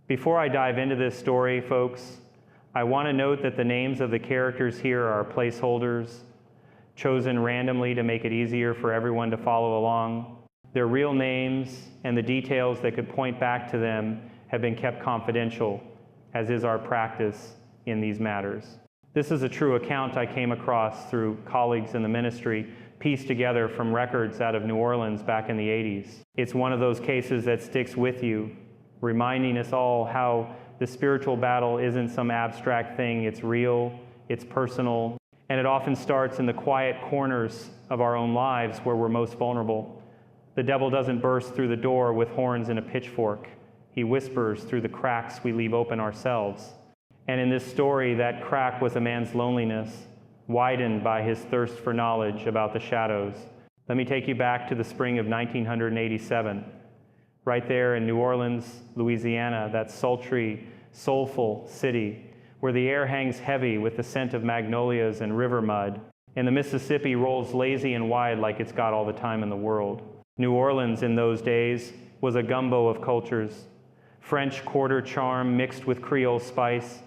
Before I dive into this story, folks, I want to note that the names of the characters here are placeholders, chosen randomly to make it easier for everyone to follow along. Their real names and the details that could point back to them have been kept confidential, as is our practice in these matters. This is a true account I came across through colleagues in the ministry, pieced together from records out of New Orleans back in the 80s. It's one of those cases that sticks with you, reminding us all how the spiritual battle isn't some abstract thing. It's real, it's personal, and it often starts in the quiet corners of our own lives where we're most vulnerable. The devil doesn't burst through the door with horns and a pitchfork. He whispers through the cracks we leave open ourselves. And in this story, that crack was a man's loneliness, widened by his thirst for knowledge about the shadows. Let me take you back to the spring of 1987. Right there in New Orleans, Louisiana, that sultry, soulful city where the air hangs heavy with the scent of magnolias and river mud, and the Mississippi rolls lazy and wide like it's got all the time in the world. New Orleans in those days was a gumbo of cultures, French Quarter charm mixed with Creole spice,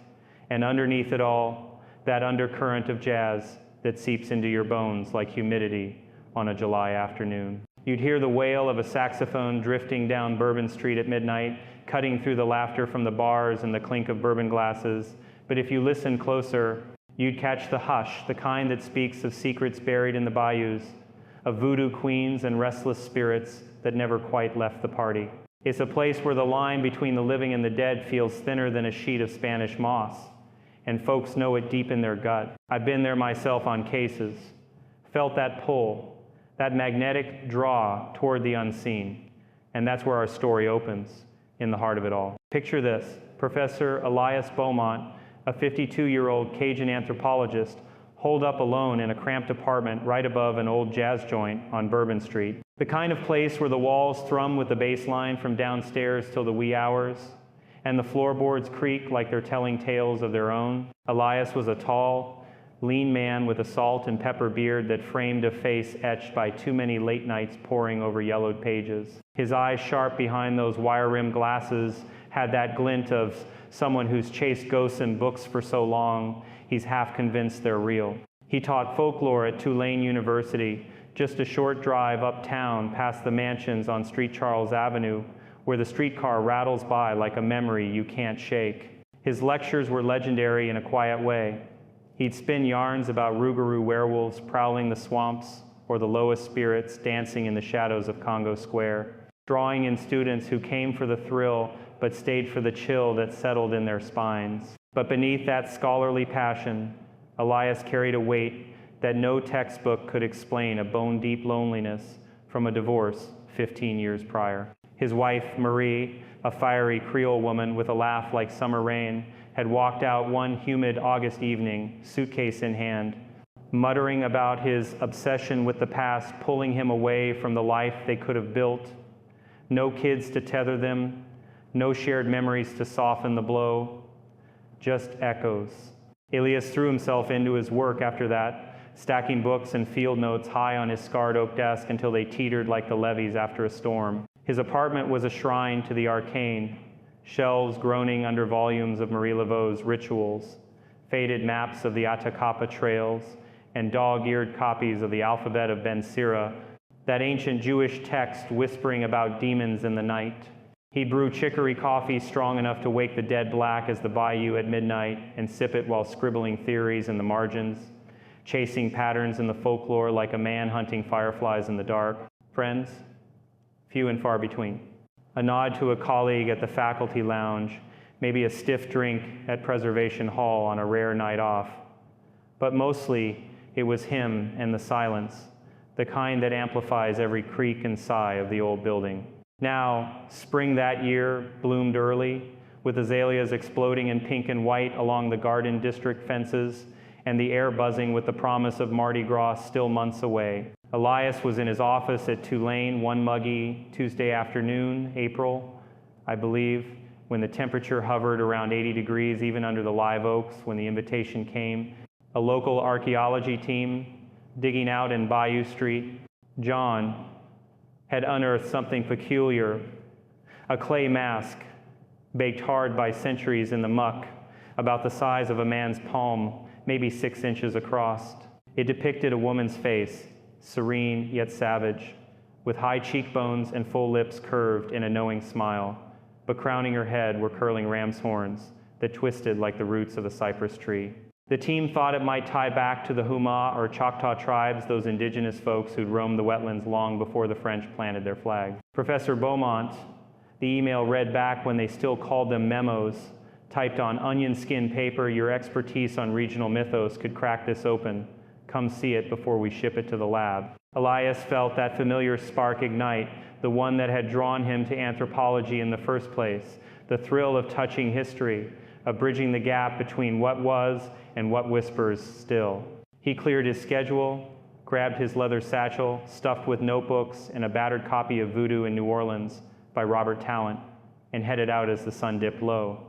and underneath it all, that undercurrent of jazz that seeps into your bones like humidity on a July afternoon. You'd hear the wail of a saxophone drifting down Bourbon Street at midnight, cutting through the laughter from the bars and the clink of bourbon glasses. But if you listen closer, you'd catch the hush, the kind that speaks of secrets buried in the bayous, of voodoo queens and restless spirits that never quite left the party. It's a place where the line between the living and the dead feels thinner than a sheet of Spanish moss, and folks know it deep in their gut. I've been there myself on cases, felt that pull, that magnetic draw toward the unseen, and that's where our story opens, in the heart of it all. Picture this: Professor Elias Beaumont, a 52-year-old Cajun anthropologist, holed up alone in a cramped apartment right above an old jazz joint on Bourbon Street. The kind of place where the walls thrum with the bass line from downstairs till the wee hours, and the floorboards creak like they're telling tales of their own. Elias was a tall, lean man with a salt and pepper beard that framed a face etched by too many late nights poring over yellowed pages. His eyes, sharp behind those wire-rimmed glasses, had that glint of someone who's chased ghosts in books for so long, he's half convinced they're real. He taught folklore at Tulane University, just a short drive uptown past the mansions on Street Charles Avenue, where the streetcar rattles by like a memory you can't shake. His lectures were legendary in a quiet way. He'd spin yarns about Rougarou werewolves prowling the swamps, or the lowest spirits dancing in the shadows of Congo Square, drawing in students who came for the thrill but stayed for the chill that settled in their spines. But beneath that scholarly passion, Elias carried a weight that no textbook could explain, a bone-deep loneliness from a divorce 15 years prior. His wife, Marie, a fiery Creole woman with a laugh like summer rain, had walked out one humid August evening, suitcase in hand, muttering about his obsession with the past pulling him away from the life they could have built. No kids to tether them, no shared memories to soften the blow, just echoes. Elias threw himself into his work after that, stacking books and field notes high on his scarred oak desk until they teetered like the levees after a storm. His apartment was a shrine to the arcane, shelves groaning under volumes of Marie Laveau's Rituals, faded maps of the Atacapa trails, and dog-eared copies of the alphabet of Ben Sira, that ancient Jewish text whispering about demons in the night. He'd brew chicory coffee strong enough to wake the dead black as the bayou at midnight and sip it while scribbling theories in the margins, chasing patterns in the folklore like a man hunting fireflies in the dark. Friends, few and far between. A nod to a colleague at the faculty lounge, maybe a stiff drink at Preservation Hall on a rare night off. But mostly, it was him and the silence, the kind that amplifies every creak and sigh of the old building. Now, spring that year bloomed early, with azaleas exploding in pink and white along the Garden District fences, and the air buzzing with the promise of Mardi Gras still months away. Elias was in his office at Tulane one muggy Tuesday afternoon, April, I believe, when the temperature hovered around 80 degrees even under the live oaks when the invitation came. A local archaeology team digging out in Bayou Street, John, had unearthed something peculiar, a clay mask baked hard by centuries in the muck, about the size of a man's palm, maybe 6 inches across. It depicted a woman's face, serene yet savage, with high cheekbones and full lips curved in a knowing smile, but crowning her head were curling ram's horns that twisted like the roots of a cypress tree. The team thought it might tie back to the Huma or Choctaw tribes, those indigenous folks who'd roamed the wetlands long before the French planted their flag. Professor Beaumont, the email read back when they still called them memos, typed on onion skin paper, "Your expertise on regional mythos could crack this open. Come see it before we ship it to the lab." Elias felt that familiar spark ignite, the one that had drawn him to anthropology in the first place, the thrill of touching history, of bridging the gap between what was and what whispers still. He cleared his schedule, grabbed his leather satchel, stuffed with notebooks and a battered copy of Voodoo in New Orleans by Robert Tallant, and headed out as the sun dipped low.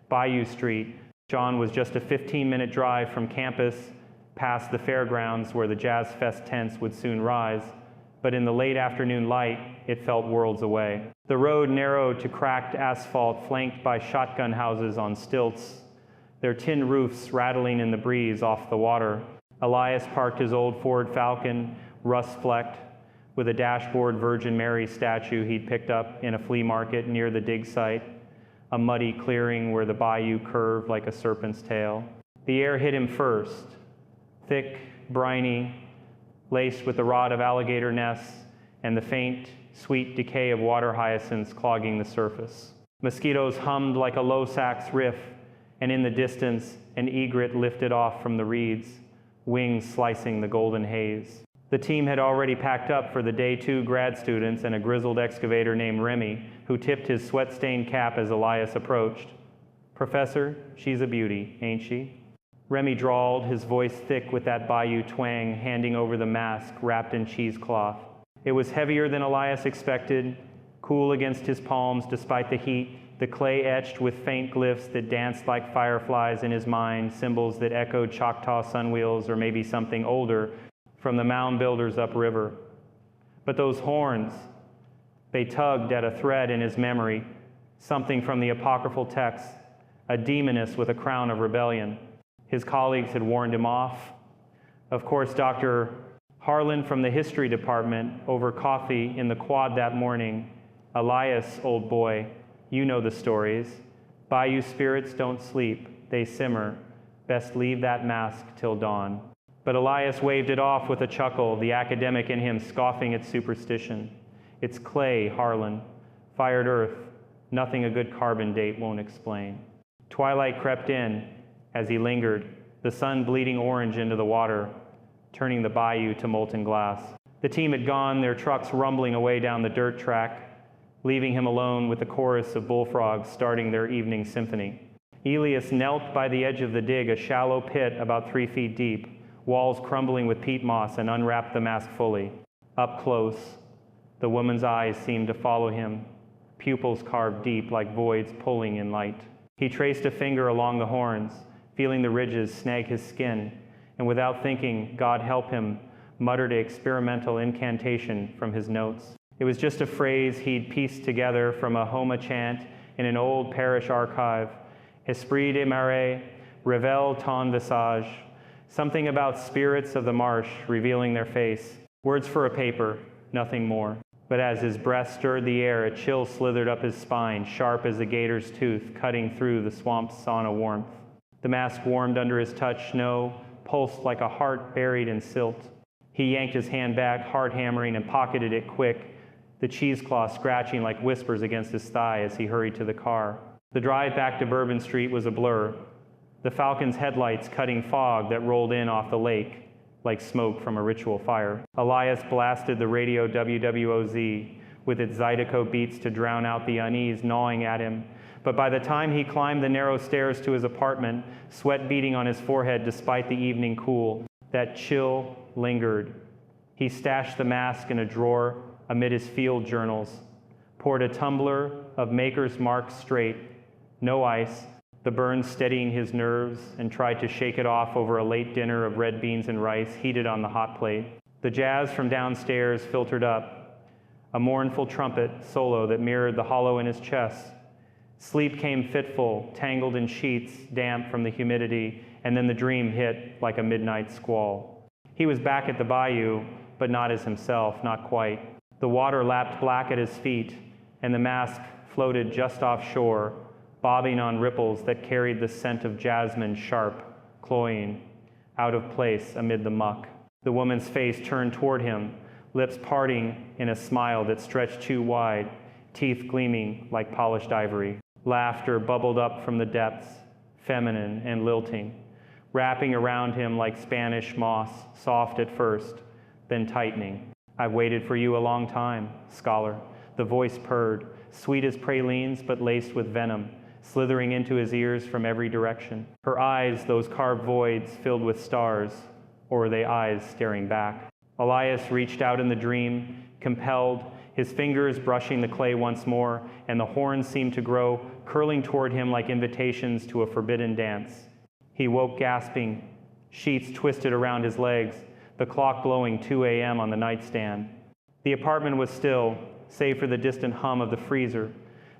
Bayou Street, John was just a 15-minute drive from campus, past the fairgrounds where the Jazz Fest tents would soon rise, but in the late afternoon light, it felt worlds away. The road narrowed to cracked asphalt flanked by shotgun houses on stilts, their tin roofs rattling in the breeze off the water. Elias parked his old Ford Falcon, rust-flecked, with a dashboard Virgin Mary statue he'd picked up in a flea market near the dig site, a muddy clearing where the bayou curved like a serpent's tail. The air hit him first, thick, briny, laced with the rot of alligator nests and the faint, sweet decay of water hyacinths clogging the surface. Mosquitoes hummed like a low sax riff, and in the distance, an egret lifted off from the reeds, wings slicing the golden haze. The team had already packed up for the day 2 grad students and a grizzled excavator named Remy, who tipped his sweat-stained cap as Elias approached. "Professor, she's a beauty, ain't she?" Remy drawled, his voice thick with that bayou twang, handing over the mask wrapped in cheesecloth. It was heavier than Elias expected, cool against his palms despite the heat, the clay etched with faint glyphs that danced like fireflies in his mind, symbols that echoed Choctaw sunwheels or maybe something older from the mound builders upriver. But those horns, they tugged at a thread in his memory, something from the apocryphal text, a demoness with a crown of rebellion. His colleagues had warned him off. Of course, Dr. Harlan from the history department over coffee in the quad that morning. "Elias, old boy, you know the stories. Bayou spirits don't sleep, they simmer. Best leave that mask till dawn." But Elias waved it off with a chuckle, the academic in him scoffing at superstition. "It's clay, Harlan. Fired earth. Nothing a good carbon date won't explain." Twilight crept in as he lingered, the sun bleeding orange into the water, turning the bayou to molten glass. The team had gone, their trucks rumbling away down the dirt track, leaving him alone with the chorus of bullfrogs starting their evening symphony. Elias knelt by the edge of the dig, a shallow pit about 3 feet deep, walls crumbling with peat moss, and unwrapped the mask fully. Up close, the woman's eyes seemed to follow him, pupils carved deep like voids pulling in light. He traced a finger along the horns, feeling the ridges snag his skin, and without thinking, God help him, muttered an experimental incantation from his notes. It was just a phrase he'd pieced together from a Homa chant in an old parish archive. Esprit de marée, révèle ton visage. Something about spirits of the marsh revealing their face. Words for a paper, nothing more. But as his breath stirred the air, a chill slithered up his spine, sharp as a gator's tooth, cutting through the swamp's sauna warmth. The mask warmed under his touch, snow pulsed like a heart buried in silt. He yanked his hand back, heart hammering, and pocketed it quick, the cheesecloth scratching like whispers against his thigh as he hurried to the car. The drive back to Bourbon Street was a blur, the Falcon's headlights cutting fog that rolled in off the lake like smoke from a ritual fire. Elias blasted the radio WWOZ with its Zydeco beats to drown out the unease gnawing at him. But by the time he climbed the narrow stairs to his apartment, sweat beading on his forehead despite the evening cool, that chill lingered. He stashed the mask in a drawer amid his field journals, poured a tumbler of Maker's Mark straight, no ice, the burn steadying his nerves, and tried to shake it off over a late dinner of red beans and rice heated on the hot plate. The jazz from downstairs filtered up, a mournful trumpet solo that mirrored the hollow in his chest, Sleep came fitful, tangled in sheets, damp from the humidity, and then the dream hit like a midnight squall. He was back at the bayou, but not as himself, not quite. The water lapped black at his feet, and the mask floated just offshore, bobbing on ripples that carried the scent of jasmine, sharp, cloying, out of place amid the muck. The woman's face turned toward him, lips parting in a smile that stretched too wide, teeth gleaming like polished ivory. Laughter bubbled up from the depths, feminine and lilting, wrapping around him like Spanish moss, soft at first, then tightening. I've waited for you a long time, scholar. The voice purred, sweet as pralines but laced with venom, slithering into his ears from every direction. Her eyes, those carved voids filled with stars, or were they eyes staring back? Elias reached out in the dream, compelled, his fingers brushing the clay once more, and the horns seemed to grow, curling toward him like invitations to a forbidden dance. He woke gasping, sheets twisted around his legs, the clock glowing 2 a.m. on the nightstand. The apartment was still, save for the distant hum of the freezer,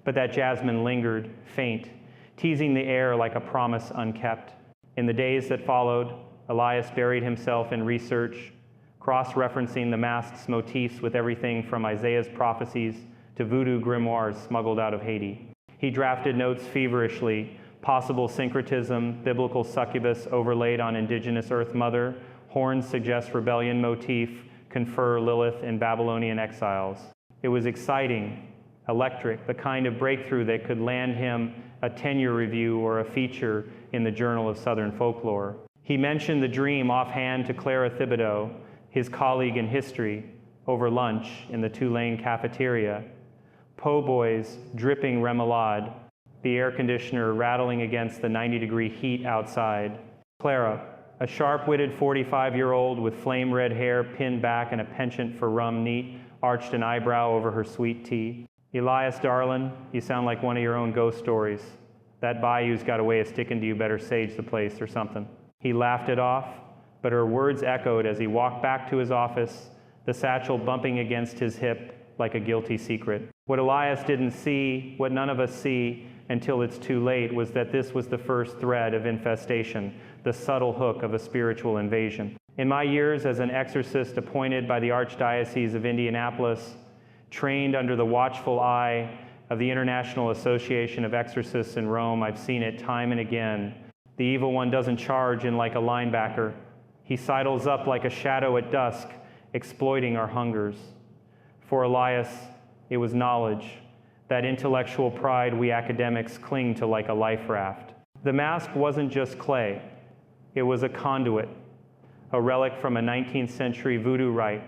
but that jasmine lingered, faint, teasing the air like a promise unkept. In the days that followed, Elias buried himself in research, cross-referencing the mask's motifs with everything from Isaiah's prophecies to voodoo grimoires smuggled out of Haiti. He drafted notes feverishly, possible syncretism, biblical succubus overlaid on indigenous Earth Mother, horns suggest rebellion motif, confer Lilith in Babylonian exiles. It was exciting, electric, the kind of breakthrough that could land him a tenure review or a feature in the Journal of Southern Folklore. He mentioned the dream offhand to Clara Thibodeau, his colleague in history, over lunch in the Tulane cafeteria. Po' boys dripping remoulade, the air conditioner rattling against the 90-degree heat outside. Clara, a sharp-witted 45-year-old with flame-red hair pinned back and a penchant for rum neat, arched an eyebrow over her sweet tea. Elias, darlin', you sound like one of your own ghost stories. That bayou's got a way of sticking to you, better sage the place or something. He laughed it off, but her words echoed as he walked back to his office, the satchel bumping against his hip like a guilty secret. What Elias didn't see, what none of us see until it's too late, was that this was the first thread of infestation, the subtle hook of a spiritual invasion. In my years as an exorcist appointed by the Archdiocese of Indianapolis, trained under the watchful eye of the International Association of Exorcists in Rome, I've seen it time and again. The evil one doesn't charge in like a linebacker. He sidles up like a shadow at dusk, exploiting our hungers. For Elias, it was knowledge, that intellectual pride we academics cling to like a life raft. The mask wasn't just clay. It was a conduit, a relic from a 19th century voodoo rite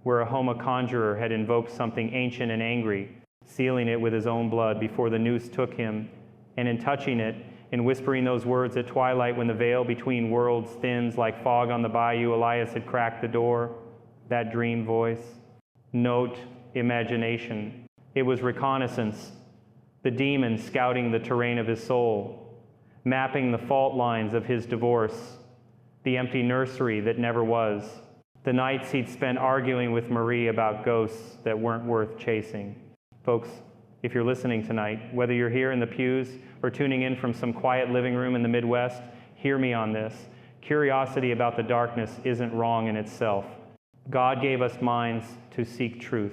where a Homa conjurer had invoked something ancient and angry, sealing it with his own blood before the noose took him, and in touching it, in whispering those words at twilight when the veil between worlds thins like fog on the bayou, Elias had cracked the door, that dream voice. Note, imagination. It was reconnaissance, the demon scouting the terrain of his soul, mapping the fault lines of his divorce, the empty nursery that never was, the nights he'd spent arguing with Marie about ghosts that weren't worth chasing. Folks, if you're listening tonight, whether you're here in the pews or tuning in from some quiet living room in the Midwest, hear me on this. Curiosity about the darkness isn't wrong in itself. God gave us minds to seek truth.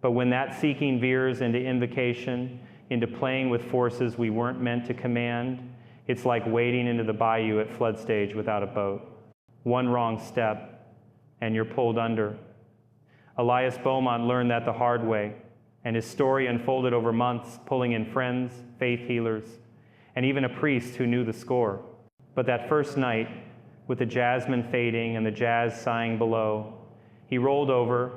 But when that seeking veers into invocation, into playing with forces we weren't meant to command, it's like wading into the bayou at flood stage without a boat. One wrong step, and you're pulled under. Elias Beaumont learned that the hard way, and his story unfolded over months, pulling in friends, faith healers, and even a priest who knew the score. But that first night, with the jasmine fading and the jazz sighing below, he rolled over,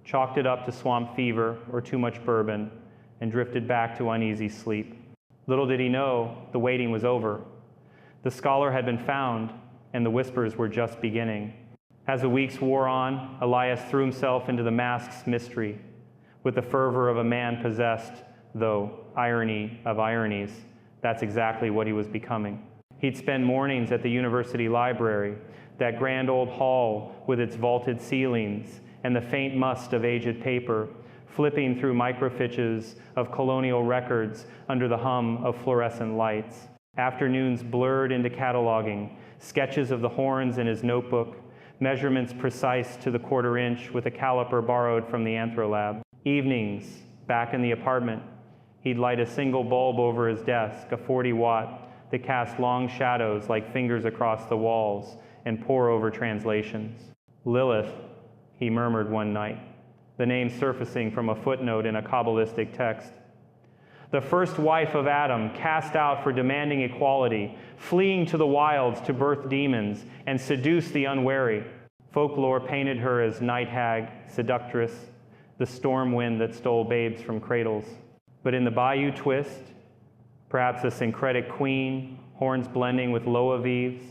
chalked it up to swamp fever or too much bourbon, and drifted back to uneasy sleep. Little did he know, the waiting was over. The scholar had been found, and the whispers were just beginning. As the weeks wore on, Elias threw himself into the mask's mystery, with the fervor of a man possessed, though, irony of ironies, that's exactly what he was becoming. He'd spend mornings at the university library, that grand old hall with its vaulted ceilings and the faint must of aged paper, flipping through microfiches of colonial records under the hum of fluorescent lights. Afternoons blurred into cataloging, sketches of the horns in his notebook, measurements precise to the quarter inch with a caliper borrowed from the anthrolab. Evenings, back in the apartment, he'd light a single bulb over his desk, a 40-watt, that cast long shadows like fingers across the walls, and pore over translations. Lilith, he murmured one night, the name surfacing from a footnote in a Kabbalistic text. The first wife of Adam, cast out for demanding equality, fleeing to the wilds to birth demons and seduce the unwary. Folklore painted her as night hag, seductress, the storm wind that stole babes from cradles. But in the Bayou twist, perhaps a syncretic queen, horns blending with loavives,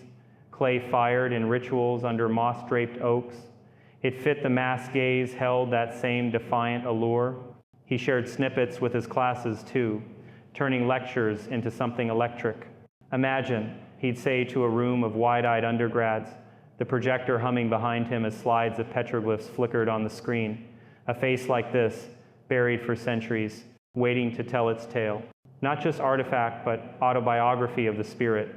clay fired in rituals under moss-draped oaks, it fit the mass gaze held that same defiant allure. He shared snippets with his classes, too, turning lectures into something electric. Imagine, he'd say to a room of wide-eyed undergrads, the projector humming behind him as slides of petroglyphs flickered on the screen. A face like this, buried for centuries, waiting to tell its tale. Not just artifact, but autobiography of the spirit.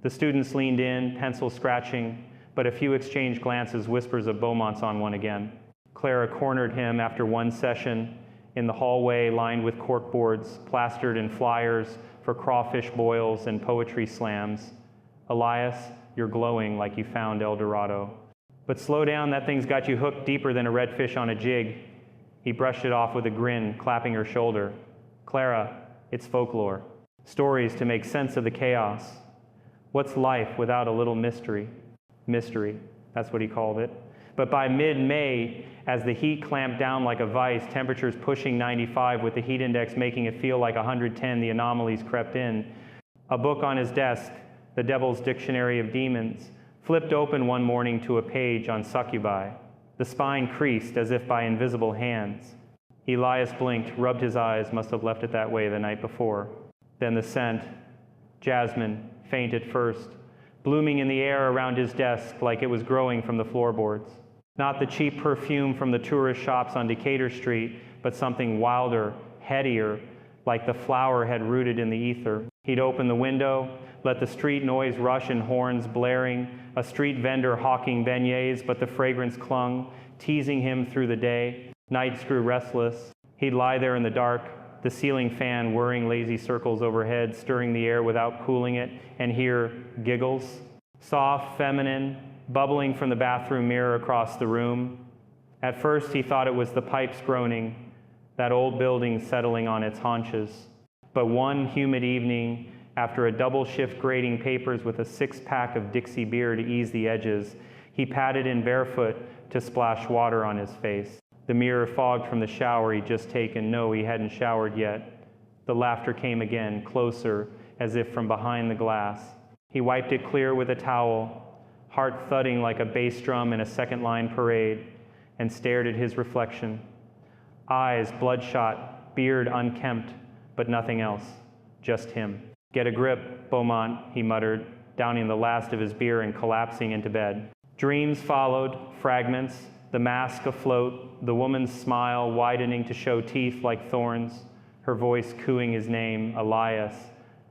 The students leaned in, pencil scratching, but a few exchanged glances, whispers of Beaumont's on one again. Clara cornered him after one session in the hallway lined with corkboards, plastered in flyers for crawfish boils and poetry slams. Elias, you're glowing like you found El Dorado. But slow down, that thing's got you hooked deeper than a redfish on a jig. He brushed it off with a grin, clapping her shoulder. Clara, it's folklore. Stories to make sense of the chaos. What's life without a little mystery? Mystery, that's what he called it. But by mid-May, as the heat clamped down like a vice, temperatures pushing 95 with the heat index making it feel like 110, the anomalies crept in. A book on his desk, The Devil's Dictionary of Demons, flipped open one morning to a page on succubi. The spine creased as if by invisible hands. Elias blinked, rubbed his eyes, must have left it that way the night before. Then the scent, jasmine, faint at first, blooming in the air around his desk like it was growing from the floorboards. Not the cheap perfume from the tourist shops on Decatur Street, but something wilder, headier, like the flower had rooted in the ether. He'd open the window, let the street noise rush in horns blaring, a street vendor hawking beignets, but the fragrance clung, teasing him through the day. Nights grew restless. He'd lie there in the dark, the ceiling fan whirring lazy circles overhead, stirring the air without cooling it, and hear giggles, soft, feminine, bubbling from the bathroom mirror across the room. At first, he thought it was the pipes groaning, that old building settling on its haunches. But one humid evening, after a double shift grading papers with a six-pack of Dixie beer to ease the edges, he padded in barefoot to splash water on his face. The mirror fogged from the shower he'd just taken. No, he hadn't showered yet. The laughter came again, closer, as if from behind the glass. He wiped it clear with a towel, heart thudding like a bass drum in a second-line parade, and stared at his reflection. Eyes bloodshot, beard unkempt, but nothing else, just him. Get a grip, Beaumont, he muttered, downing the last of his beer and collapsing into bed. Dreams followed, fragments, the mask afloat, the woman's smile widening to show teeth like thorns, her voice cooing his name, Elias,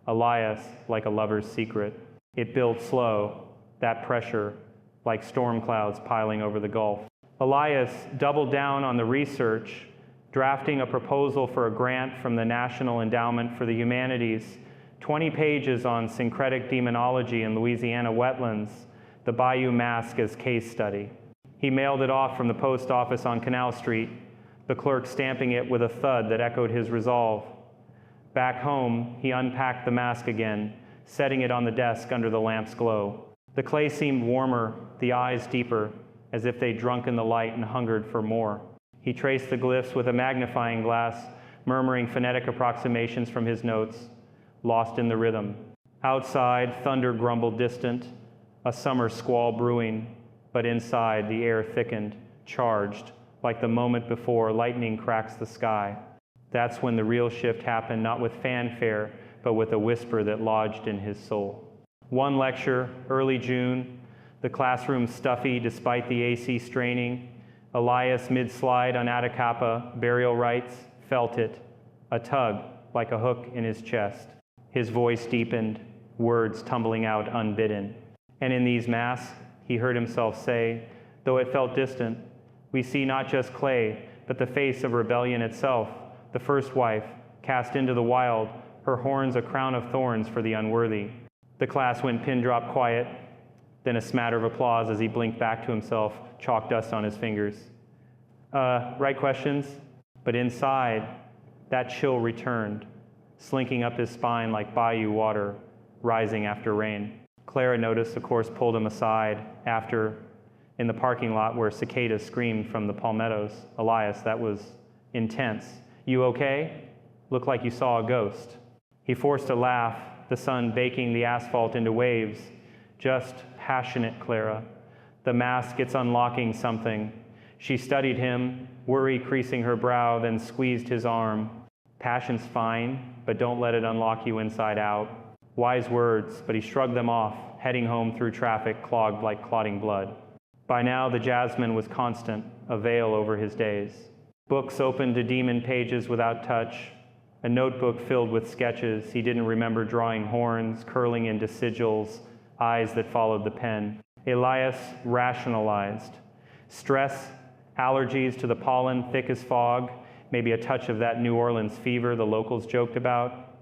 Elias, like a lover's secret. It built slow, that pressure, like storm clouds piling over the Gulf. Elias doubled down on the research, drafting a proposal for a grant from the National Endowment for the Humanities, 20 pages on syncretic demonology in Louisiana wetlands, the Bayou Mask as case study. He mailed it off from the post office on Canal Street, the clerk stamping it with a thud that echoed his resolve. Back home, he unpacked the mask again, setting it on the desk under the lamp's glow. The clay seemed warmer, the eyes deeper, as if they'd drunk in the light and hungered for more. He traced the glyphs with a magnifying glass, murmuring phonetic approximations from his notes, lost in the rhythm. Outside, thunder grumbled distant, a summer squall brewing, but inside, the air thickened, charged, like the moment before lightning cracks the sky. That's when the real shift happened, not with fanfare, but with a whisper that lodged in his soul. One lecture, early June, the classroom stuffy despite the AC straining, Elias, mid-slide on Atacapa, burial rites, felt it, a tug like a hook in his chest. His voice deepened, words tumbling out unbidden. And in these masks, he heard himself say, though it felt distant, we see not just clay, but the face of rebellion itself, the first wife, cast into the wild, her horns a crown of thorns for the unworthy. The class went pin-drop quiet, then a smatter of applause as he blinked back to himself, chalk dust on his fingers. Right questions? But inside, that chill returned, slinking up his spine like bayou water, rising after rain. Clara noticed, of course, pulled him aside after, in the parking lot where cicadas screamed from the palmettos. Elias, that was intense. You okay? Looked like you saw a ghost. He forced a laugh, the sun baking the asphalt into waves. Just passionate, Clara. The mask, it's unlocking something. She studied him, worry creasing her brow, then squeezed his arm. Passion's fine, but don't let it unlock you inside out. Wise words, but he shrugged them off, heading home through traffic clogged like clotting blood. By now, the jasmine was constant, a veil over his days. Books opened to demon pages without touch, a notebook filled with sketches. He didn't remember drawing horns, curling into sigils, eyes that followed the pen. Elias rationalized. Stress, allergies to the pollen, thick as fog, maybe a touch of that New Orleans fever the locals joked about.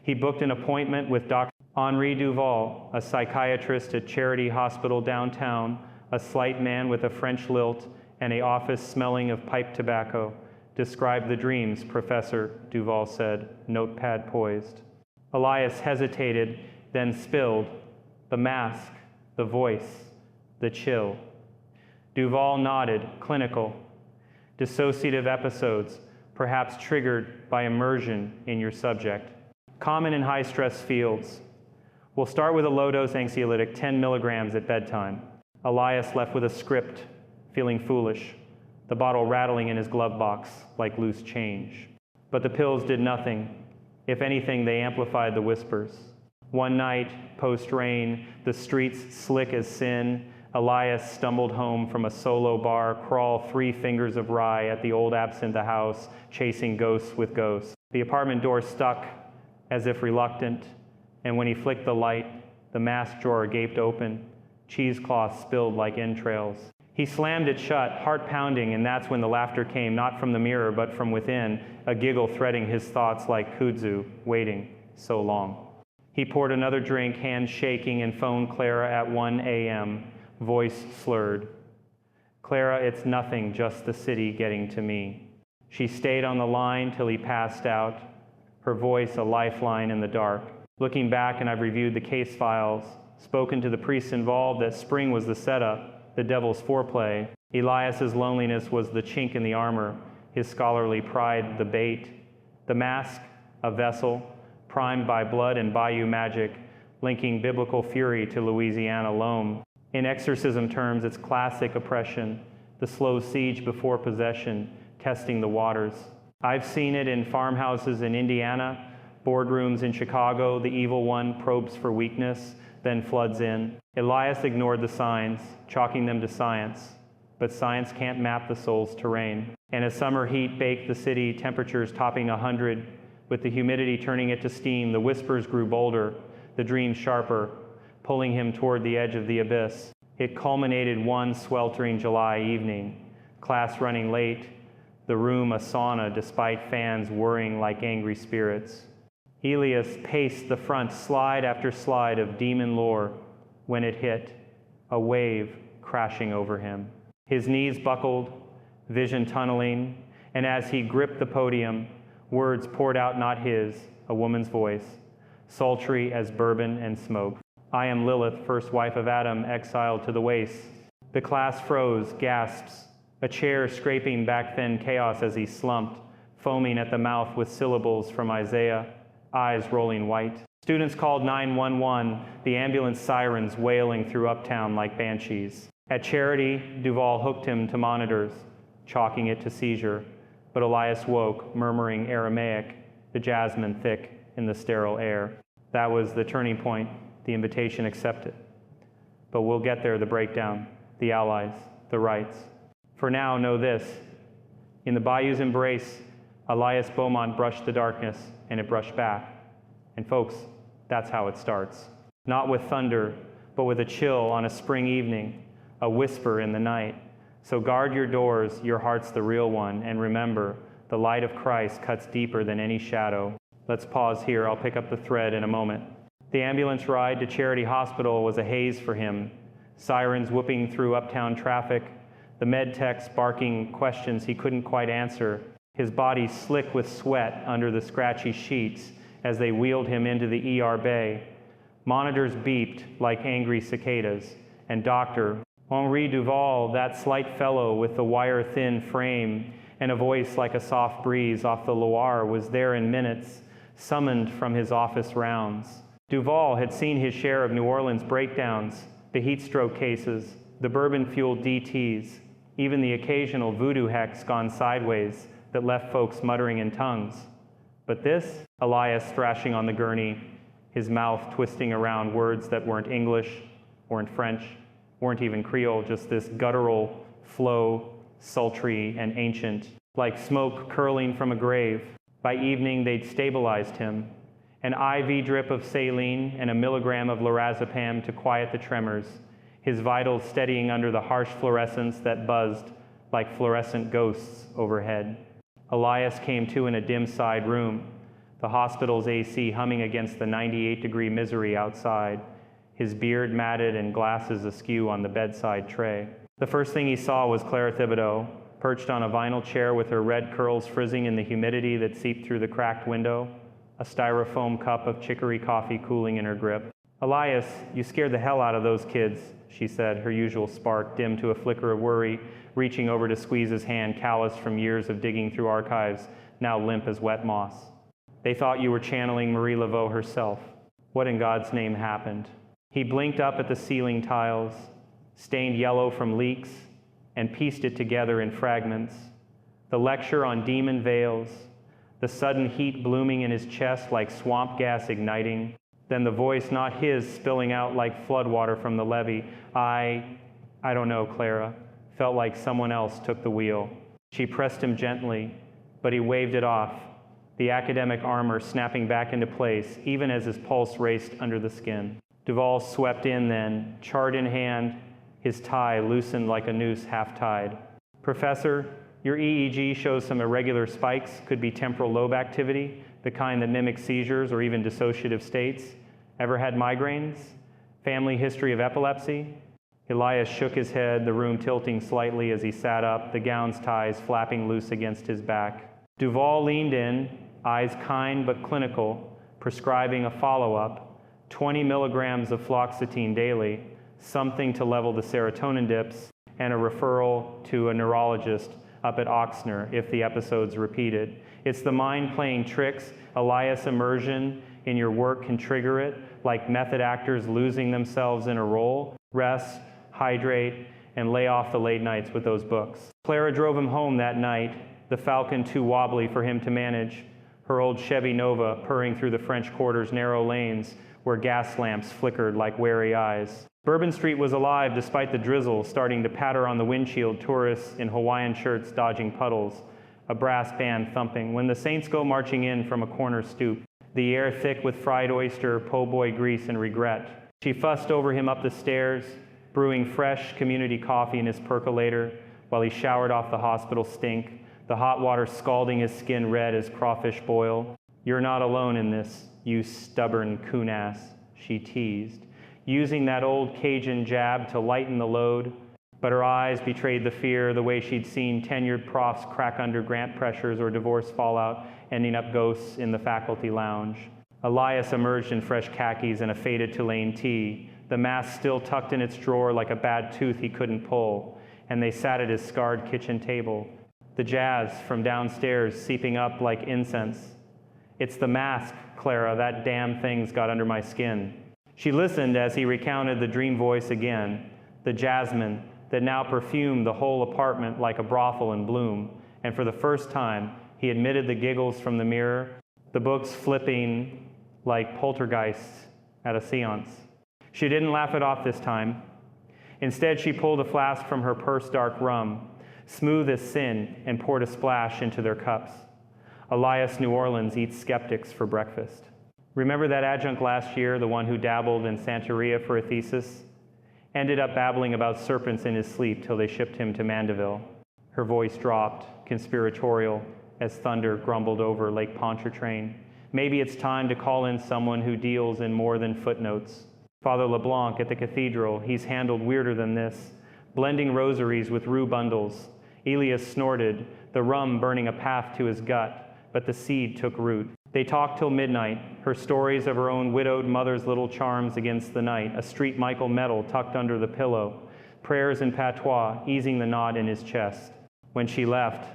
He booked an appointment with Dr. Henri Duval, a psychiatrist at Charity Hospital downtown, a slight man with a French lilt and an office smelling of pipe tobacco. Describe the dreams, Professor, Duval said, notepad poised. Elias hesitated, then spilled. The mask, the voice, the chill. Duval nodded, clinical. Dissociative episodes, perhaps triggered by immersion in your subject. Common in high-stress fields. We'll start with a low-dose anxiolytic, 10 milligrams at bedtime. Elias left with a script, feeling foolish, the bottle rattling in his glove box like loose change. But the pills did nothing. If anything, they amplified the whispers. One night, post-rain, the streets slick as sin, Elias stumbled home from a solo bar, crawl 3 fingers of rye at the old Absinthe house, chasing ghosts with ghosts. The apartment door stuck, as if reluctant, and when he flicked the light, the mask drawer gaped open, cheesecloth spilled like entrails. He slammed it shut, heart pounding, and that's when the laughter came, not from the mirror, but from within, a giggle threading his thoughts like kudzu, waiting so long. He poured another drink, hands shaking, and phoned Clara at 1 a.m., voice slurred. Clara, it's nothing, just the city getting to me. She stayed on the line till he passed out, her voice a lifeline in the dark. Looking back, and I've reviewed the case files, spoken to the priests involved that spring was the setup, the devil's foreplay. Elias's loneliness was the chink in the armor, his scholarly pride the bait. The mask, a vessel, primed by blood and bayou magic, linking biblical fury to Louisiana loam. In exorcism terms, it's classic oppression, the slow siege before possession, testing the waters. I've seen it in farmhouses in Indiana, boardrooms in Chicago. The evil one probes for weakness, then floods in. Elias ignored the signs, chalking them to science, but science can't map the soul's terrain. And as summer heat baked the city, temperatures topping 100, with the humidity turning it to steam, the whispers grew bolder, the dreams sharper, pulling him toward the edge of the abyss. It culminated one sweltering July evening, class running late, the room a sauna despite fans whirring like angry spirits. Elias paced the front slide after slide of demon lore when it hit, a wave crashing over him. His knees buckled, vision tunneling, and as he gripped the podium, words poured out not his, a woman's voice, sultry as bourbon and smoke. I am Lilith, first wife of Adam, exiled to the wastes. The class froze, gasps, a chair scraping back thin chaos as he slumped, foaming at the mouth with syllables from Isaiah, eyes rolling white. Students called 911, the ambulance sirens wailing through uptown like banshees. At Charity, Duval hooked him to monitors, chalking it to seizure, but Elias woke, murmuring Aramaic, the jasmine thick in the sterile air. That was the turning point, the invitation accepted. But we'll get there, the breakdown, the allies, the rights. For now, know this. In the bayou's embrace, Elias Beaumont brushed the darkness, and it brushed back. And folks, that's how it starts. Not with thunder, but with a chill on a spring evening, a whisper in the night. So guard your doors, your heart's the real one, and remember, the light of Christ cuts deeper than any shadow. Let's pause here. I'll pick up the thread in a moment. The ambulance ride to Charity Hospital was a haze for him. Sirens whooping through uptown traffic, the med techs barking questions he couldn't quite answer, his body slick with sweat under the scratchy sheets as they wheeled him into the ER bay. Monitors beeped like angry cicadas, and Dr. Henri Duval, that slight fellow with the wire-thin frame and a voice like a soft breeze off the Loire, was there in minutes, summoned from his office rounds. Duval had seen his share of New Orleans breakdowns, the heat stroke cases, the bourbon-fueled DTs, even the occasional voodoo hex gone sideways that left folks muttering in tongues. But this, Elias thrashing on the gurney, his mouth twisting around words that weren't English, weren't French, weren't even Creole, just this guttural flow, sultry and ancient, like smoke curling from a grave. By evening, they'd stabilized him. An IV drip of saline and a milligram of lorazepam to quiet the tremors, his vitals steadying under the harsh fluorescence that buzzed like fluorescent ghosts overhead. Elias came to in a dim side room, the hospital's AC humming against the 98-degree misery outside, his beard matted and glasses askew on the bedside tray. The first thing he saw was Clara Thibodeau, perched on a vinyl chair with her red curls frizzing in the humidity that seeped through the cracked window, a styrofoam cup of chicory coffee cooling in her grip. "Elias, you scared the hell out of those kids," she said, her usual spark dimmed to a flicker of worry, reaching over to squeeze his hand, calloused from years of digging through archives, now limp as wet moss. "They thought you were channeling Marie Laveau herself. What in God's name happened?" He blinked up at the ceiling tiles, stained yellow from leaks, and pieced it together in fragments. The lecture on demon veils, the sudden heat blooming in his chest like swamp gas igniting, then the voice, not his, spilling out like floodwater from the levee. I don't know, Clara. Felt like someone else took the wheel. She pressed him gently, but he waved it off, the academic armor snapping back into place, even as his pulse raced under the skin. Duval swept in then, chart in hand, his tie loosened like a noose half-tied. "Professor, your EEG shows some irregular spikes, could be temporal lobe activity, the kind that mimics seizures or even dissociative states. Ever had migraines? Family history of epilepsy?" Elias shook his head, the room tilting slightly as he sat up, the gown's ties flapping loose against his back. Duval leaned in, eyes kind but clinical, prescribing a follow-up, 20 milligrams of fluoxetine daily, something to level the serotonin dips, and a referral to a neurologist up at Oxnard if the episodes repeated. It's the mind playing tricks. Elias, immersion in your work can trigger it, like method actors losing themselves in a role. Rest, hydrate, and lay off the late nights with those books. Clara drove him home that night, the Falcon too wobbly for him to manage, her old Chevy Nova purring through the French Quarter's narrow lanes where gas lamps flickered like wary eyes. Bourbon Street was alive despite the drizzle starting to patter on the windshield, tourists in Hawaiian shirts dodging puddles, a brass band thumping. When the Saints go marching in from a corner stoop, the air thick with fried oyster, po' boy grease, and regret. She fussed over him up the stairs, brewing fresh community coffee in his percolator while he showered off the hospital stink, the hot water scalding his skin red as crawfish boil. "You're not alone in this, you stubborn coon-ass," she teased, using that old Cajun jab to lighten the load, but her eyes betrayed the fear the way she'd seen tenured profs crack under grant pressures or divorce fallout, ending up ghosts in the faculty lounge. Elias emerged in fresh khakis and a faded Tulane tee, the mask still tucked in its drawer like a bad tooth he couldn't pull, and they sat at his scarred kitchen table, the jazz from downstairs seeping up like incense. "It's the mask, Clara, that damn thing's got under my skin." She listened as he recounted the dream voice again, the jasmine that now perfumed the whole apartment like a brothel in bloom, and for the first time, he admitted the giggles from the mirror, the books flipping like poltergeists at a seance. She didn't laugh it off this time. Instead, she pulled a flask from her purse dark rum, smooth as sin, and poured a splash into their cups. Elias New Orleans eats skeptics for breakfast. Remember that adjunct last year, the one who dabbled in Santeria for a thesis? Ended up babbling about serpents in his sleep till they shipped him to Mandeville. Her voice dropped, conspiratorial, as thunder grumbled over Lake Pontchartrain. Maybe it's time to call in someone who deals in more than footnotes. Father LeBlanc at the Cathedral, he's handled weirder than this, blending rosaries with rue bundles. Elias snorted, the rum burning a path to his gut, but the seed took root. They talked till midnight, her stories of her own widowed mother's little charms against the night, a street Michael medal tucked under the pillow, prayers in patois easing the knot in his chest. When she left,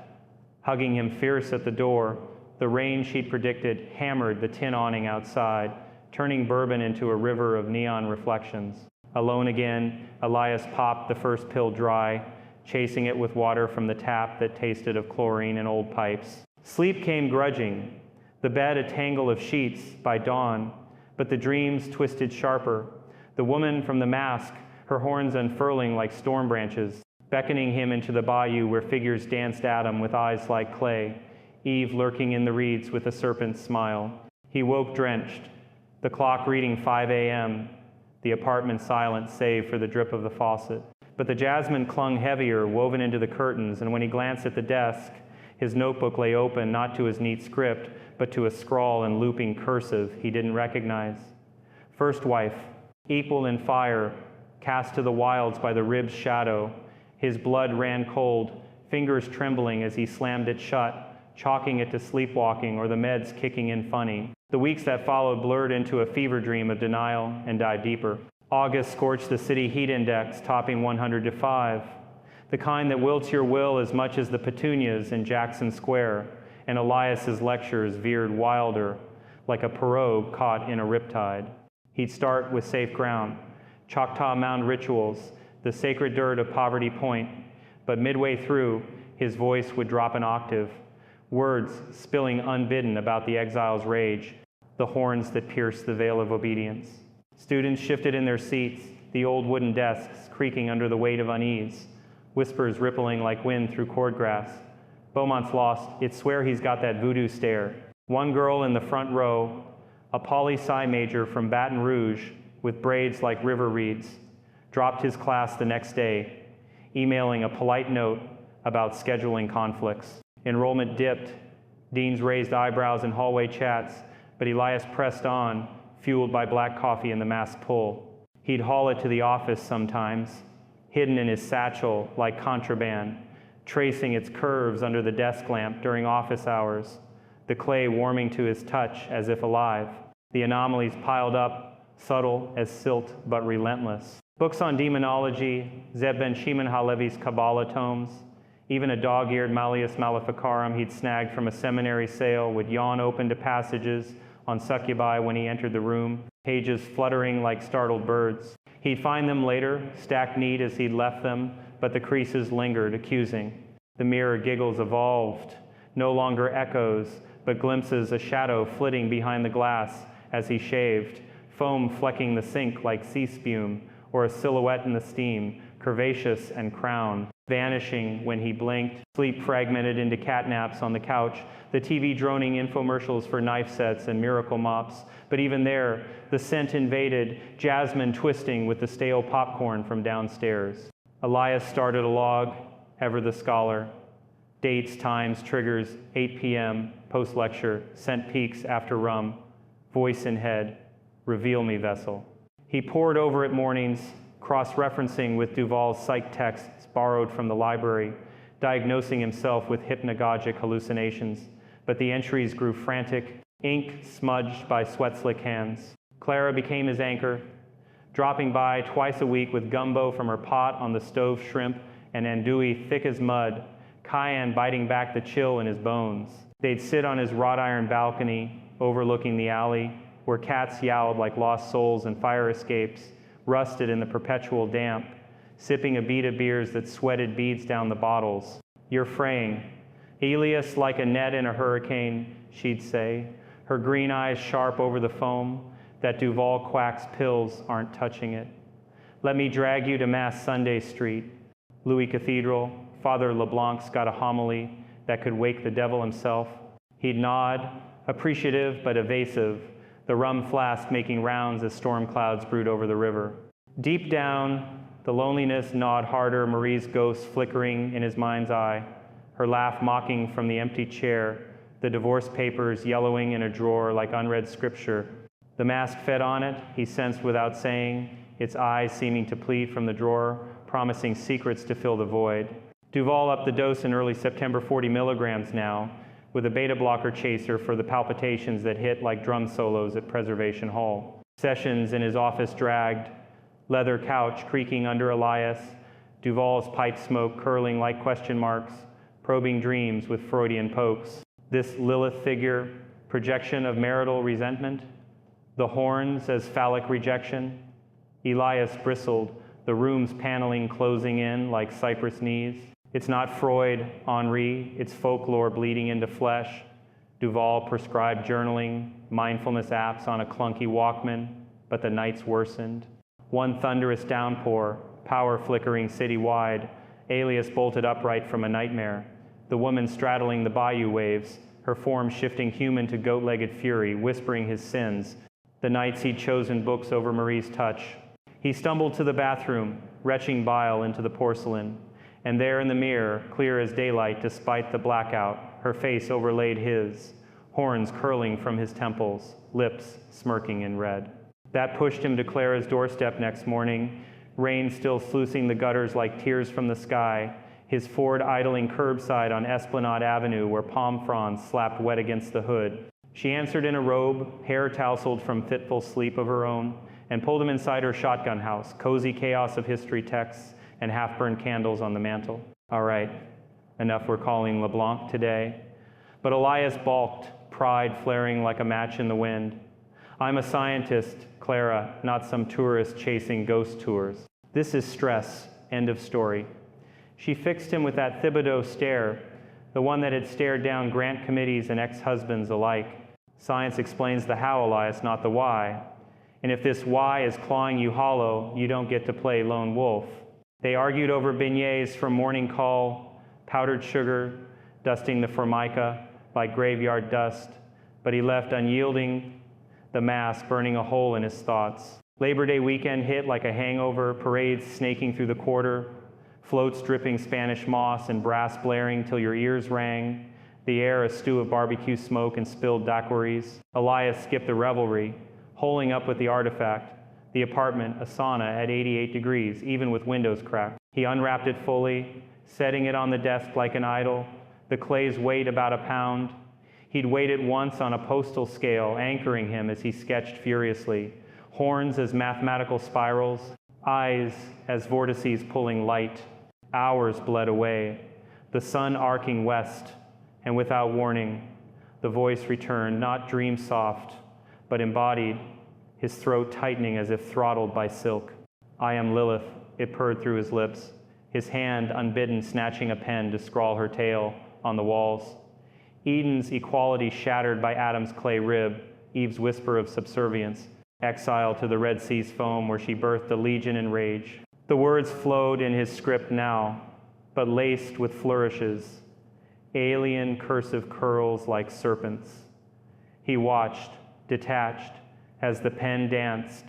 hugging him fierce at the door, the rain she'd predicted hammered the tin awning outside, turning bourbon into a river of neon reflections. Alone again, Elias popped the first pill dry, chasing it with water from the tap that tasted of chlorine and old pipes. Sleep came grudging, the bed a tangle of sheets by dawn, but the dreams twisted sharper. The woman from the mask, her horns unfurling like storm branches, beckoning him into the bayou where figures danced at him with eyes like clay, Eve lurking in the reeds with a serpent's smile. He woke drenched, the clock reading 5 a.m., the apartment silent save for the drip of the faucet. But the jasmine clung heavier, woven into the curtains, and when he glanced at the desk, his notebook lay open not to his neat script, but to a scrawl in looping cursive he didn't recognize. First wife, equal in fire, cast to the wilds by the rib's shadow. His blood ran cold, fingers trembling as he slammed it shut, chalking it to sleepwalking or the meds kicking in funny. The weeks that followed blurred into a fever dream of denial and dived deeper. August scorched the city heat index, topping 100 to 5. The kind that wilts your will as much as the petunias in Jackson Square, and Elias's lectures veered wilder, like a pirogue caught in a riptide. He'd start with safe ground, Choctaw Mound rituals, the sacred dirt of Poverty Point, but midway through, his voice would drop an octave, words spilling unbidden about the exile's rage, the horns that pierced the veil of obedience. Students shifted in their seats, the old wooden desks creaking under the weight of unease, whispers rippling like wind through cordgrass. Beaumont's lost. It's swear he's got that voodoo stare. One girl in the front row, a poli-sci major from Baton Rouge with braids like river reeds, dropped his class the next day, emailing a polite note about scheduling conflicts. Enrollment dipped, deans raised eyebrows in hallway chats, but Elias pressed on, fueled by black coffee and the mask pull. He'd haul it to the office sometimes, hidden in his satchel like contraband, tracing its curves under the desk lamp during office hours, the clay warming to his touch as if alive. The anomalies piled up, subtle as silt but relentless. Books on demonology, Zeb Ben Shimon Halevi's Kabbalah tomes, even a dog-eared Malleus Maleficarum he'd snagged from a seminary sale would yawn open to passages on succubi when he entered the room, pages fluttering like startled birds. He'd find them later, stacked neat as he'd left them, but the creases lingered, accusing. The mirror giggles evolved, no longer echoes, but glimpses a shadow flitting behind the glass as he shaved, foam flecking the sink like sea spume, or a silhouette in the steam, curvaceous and crowned, vanishing when he blinked, sleep fragmented into catnaps on the couch, the TV droning infomercials for knife sets and miracle mops. But even there, the scent invaded, jasmine twisting with the stale popcorn from downstairs. Elias started a log, ever the scholar. Dates, times, triggers, 8 p.m., post-lecture, scent peaks after rum, voice in head, reveal me vessel. He pored over it mornings, cross-referencing with Duval's psych texts borrowed from the library, diagnosing himself with hypnagogic hallucinations, but the entries grew frantic, ink smudged by sweat-slick hands. Clara became his anchor, dropping by twice a week with gumbo from her pot on the stove shrimp and andouille thick as mud, cayenne biting back the chill in his bones. They'd sit on his wrought iron balcony, overlooking the alley, where cats yowled like lost souls in fire escapes, rusted in the perpetual damp, sipping a bead of beers that sweated beads down the bottles. You're fraying. Elias like a net in a hurricane, she'd say, her green eyes sharp over the foam. That Duval quack's pills aren't touching it. Let me drag you to Mass Sunday Street, Louis Cathedral, Father LeBlanc's got a homily that could wake the devil himself. He'd nod, appreciative but evasive, the rum flask making rounds as storm clouds brood over the river. Deep down, the loneliness gnawed harder, Marie's ghost flickering in his mind's eye, her laugh mocking from the empty chair, the divorce papers yellowing in a drawer like unread scripture. The mask fed on it, he sensed without saying, its eyes seeming to plead from the drawer, promising secrets to fill the void. Duval upped the dose in early September, 40 milligrams now, with a beta blocker chaser for the palpitations that hit like drum solos at Preservation Hall. Sessions in his office dragged, leather couch creaking under Elias, Duval's pipe smoke curling like question marks, probing dreams with Freudian pokes. This Lilith figure, projection of marital resentment, the horns as phallic rejection. Elias bristled, the room's paneling closing in like cypress knees. It's not Freud, Henri, it's folklore bleeding into flesh. Duval prescribed journaling, mindfulness apps on a clunky Walkman, but the nights worsened. One thunderous downpour, power flickering citywide, Elias bolted upright from a nightmare. The woman straddling the bayou waves, her form shifting human to goat-legged fury, whispering his sins. The nights he'd chosen books over Marie's touch. He stumbled to the bathroom, retching bile into the porcelain. And there in the mirror, clear as daylight despite the blackout, her face overlaid his, horns curling from his temples, lips smirking in red. That pushed him to Clara's doorstep next morning, rain still sluicing the gutters like tears from the sky, his Ford idling curbside on Esplanade Avenue where palm fronds slapped wet against the hood. She answered in a robe, hair tousled from fitful sleep of her own, and pulled him inside her shotgun house, cozy chaos of history texts and half-burned candles on the mantel. All right, enough we're calling LeBlanc today. But Elias balked, pride flaring like a match in the wind. I'm a scientist, Clara, not some tourist chasing ghost tours. This is stress, end of story. She fixed him with that Thibodeau stare, the one that had stared down grant committees and ex-husbands alike. Science explains the how, Elias, not the why. And if this why is clawing you hollow, you don't get to play lone wolf. They argued over beignets from morning call, powdered sugar, dusting the formica like graveyard dust, but he left unyielding, the mask burning a hole in his thoughts. Labor Day weekend hit like a hangover, parades snaking through the quarter, floats dripping Spanish moss and brass blaring till your ears rang, the air a stew of barbecue smoke and spilled daiquiris. Elias skipped the revelry, holing up with the artifact, the apartment, a sauna at 88 degrees, even with windows cracked. He unwrapped it fully, setting it on the desk like an idol, the clays weighed about a pound. He'd weighed it once on a postal scale, anchoring him as he sketched furiously, horns as mathematical spirals, eyes as vortices pulling light. Hours bled away, the sun arcing west, and without warning, the voice returned, not dream-soft, but embodied, his throat tightening as if throttled by silk. I am Lilith, it purred through his lips, his hand unbidden snatching a pen to scrawl her tale on the walls. Eden's equality shattered by Adam's clay rib, Eve's whisper of subservience, exile to the Red Sea's foam where she birthed a legion in rage. The words flowed in his script now, but laced with flourishes, alien cursive curls like serpents. He watched, detached, as the pen danced,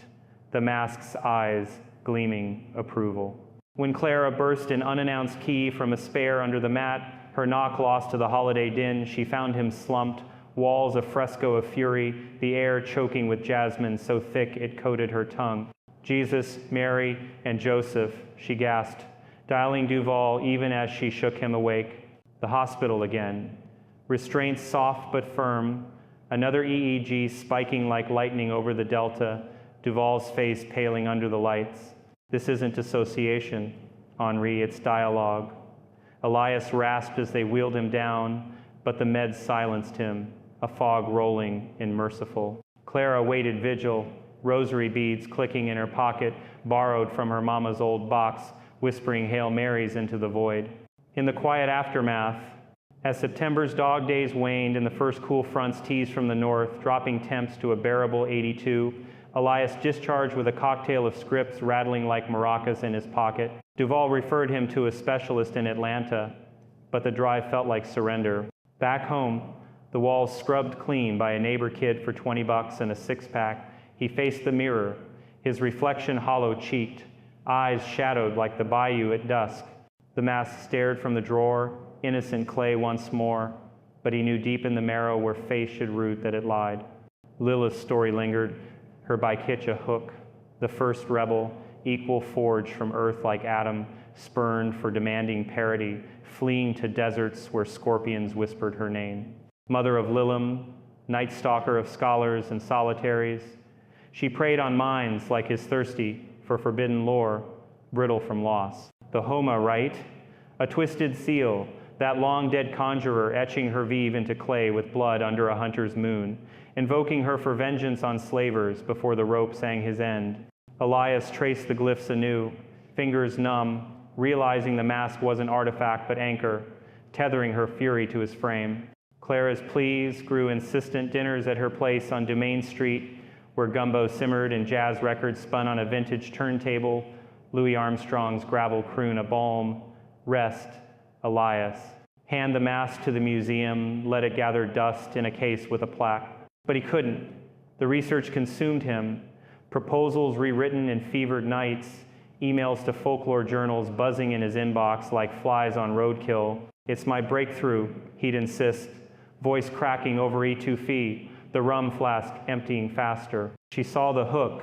the mask's eyes gleaming approval. When Clara burst in unannounced key from a spare under the mat, her knock lost to the holiday din, she found him slumped, walls a fresco of fury, the air choking with jasmine so thick it coated her tongue. Jesus, Mary, and Joseph, she gasped, dialing Duval even as she shook him awake. The hospital again. Restraints soft but firm, another EEG spiking like lightning over the delta, Duval's face paling under the lights. This isn't dissociation, Henri, it's dialogue. Elias rasped as they wheeled him down, but the meds silenced him, a fog rolling and merciful. Clara waited vigil, rosary beads clicking in her pocket, borrowed from her mama's old box, whispering Hail Marys into the void. In the quiet aftermath, as September's dog days waned and the first cool fronts teased from the north, dropping temps to a bearable 82, Elias discharged with a cocktail of scripts rattling like maracas in his pocket. Duval referred him to a specialist in Atlanta, but the drive felt like surrender. Back home, the walls scrubbed clean by a neighbor kid for $20 and a six-pack, he faced the mirror, his reflection hollow-cheeked, eyes shadowed like the bayou at dusk. The mask stared from the drawer, innocent clay once more, but he knew deep in the marrow where faith should root that it lied. Lilith's story lingered, her bikitch a hook, the first rebel, equal forged from earth like Adam, spurned for demanding parity, fleeing to deserts where scorpions whispered her name. Mother of Lilim, night stalker of scholars and solitaries, she preyed on minds like his thirsty for forbidden lore, brittle from loss. The Homa rite, a twisted seal, that long-dead conjurer etching her Vive into clay with blood under a hunter's moon, invoking her for vengeance on slavers before the rope sang his end. Elias traced the glyphs anew, fingers numb, realizing the mask wasn't artifact but anchor, tethering her fury to his frame. Clara's pleas grew insistent dinners at her place on Dumaine Street, where gumbo simmered and jazz records spun on a vintage turntable, Louis Armstrong's gravel croon a balm, rest, Elias. Hand the mask to the museum, let it gather dust in a case with a plaque. But he couldn't. The research consumed him. Proposals rewritten in fevered nights, emails to folklore journals buzzing in his inbox like flies on roadkill. It's my breakthrough, he'd insist, voice cracking over E2 the rum flask emptying faster. She saw the hook,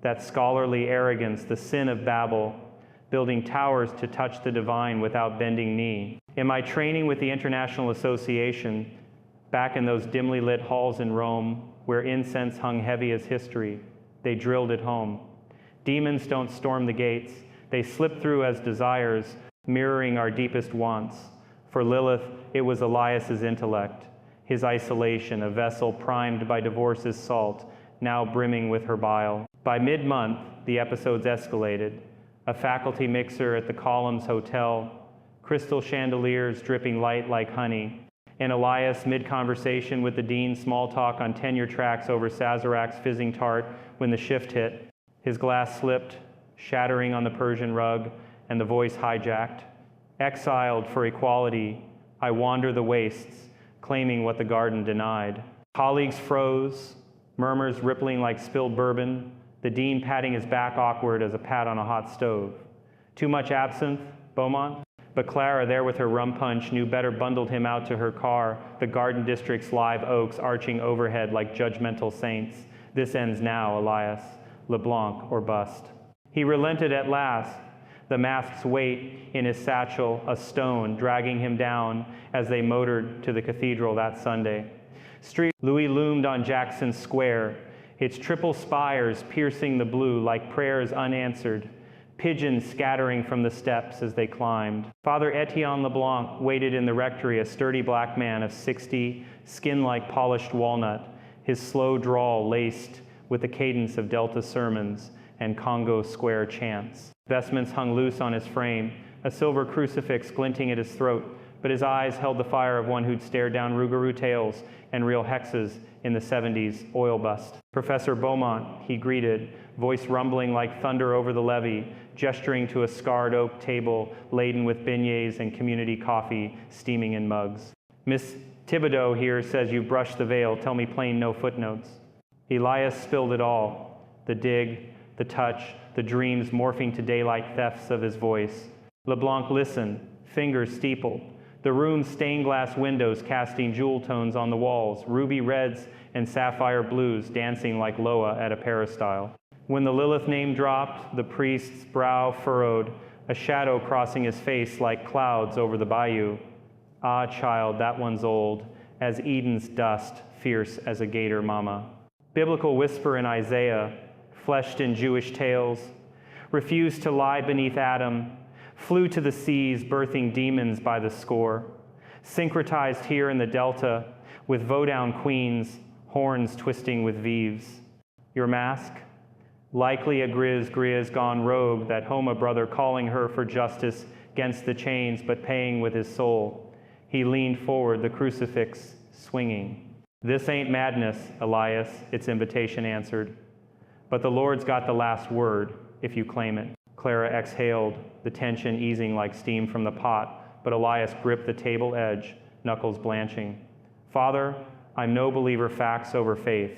that scholarly arrogance, the sin of Babel, building towers to touch the divine without bending knee. In my training with the International Association, back in those dimly lit halls in Rome, where incense hung heavy as history, they drilled it home. Demons don't storm the gates. They slip through as desires, mirroring our deepest wants. For Lilith, it was Elias's intellect, his isolation, a vessel primed by divorce's salt, now brimming with her bile. By mid-month, the episodes escalated. A faculty mixer at the Columns Hotel, crystal chandeliers dripping light like honey, and Elias mid-conversation with the dean small talk on tenure tracks over Sazerac's fizzing tart when the shift hit. His glass slipped, shattering on the Persian rug, and the voice hijacked. Exiled for equality, I wander the wastes, claiming what the garden denied. Colleagues froze, murmurs rippling like spilled bourbon, the dean patting his back awkward as a pat on a hot stove. Too much absinthe, Beaumont? But Clara, there with her rum punch, knew better bundled him out to her car, the Garden District's live oaks arching overhead like judgmental saints. This ends now, Elias, LeBlanc or bust. He relented at last, the mask's weight in his satchel, a stone, dragging him down as they motored to the cathedral that Sunday. Street Louis loomed on Jackson Square, its triple spires piercing the blue like prayers unanswered, pigeons scattering from the steps as they climbed. Father Etienne LeBlanc waited in the rectory, a sturdy black man of 60, skin like polished walnut, his slow drawl laced with the cadence of Delta sermons and Congo Square chants. Vestments hung loose on his frame, a silver crucifix glinting at his throat, but his eyes held the fire of one who'd stared down Rougarou tales and real hexes in the 70s oil bust. Professor Beaumont, he greeted, voice rumbling like thunder over the levee, gesturing to a scarred oak table laden with beignets and community coffee steaming in mugs. Miss Thibodeau here says you've brushed the veil. Tell me plain, no footnotes. Elias spilled it all, the dig, the touch, the dreams morphing to daylight thefts of his voice. LeBlanc listened, fingers steepled. The room's stained glass windows casting jewel tones on the walls, ruby reds and sapphire blues dancing like Loa at a peristyle. When the Lilith name dropped, the priest's brow furrowed, a shadow crossing his face like clouds over the bayou. Ah, child, that one's old, as Eden's dust, fierce as a gator mama. Biblical whisper in Isaiah, fleshed in Jewish tales, refused to lie beneath Adam, flew to the seas, birthing demons by the score. Syncretized here in the Delta with Vaudown queens, horns twisting with Vives. Your mask? Likely a Grizz gone rogue, that Homa brother calling her for justice against the chains, but paying with his soul. He leaned forward, the crucifix swinging. This ain't madness, Elias, its invitation answered. But the Lord's got the last word, if you claim it. Clara exhaled, the tension easing like steam from the pot, but Elias gripped the table edge, knuckles blanching. Father, I'm no believer facts over faith.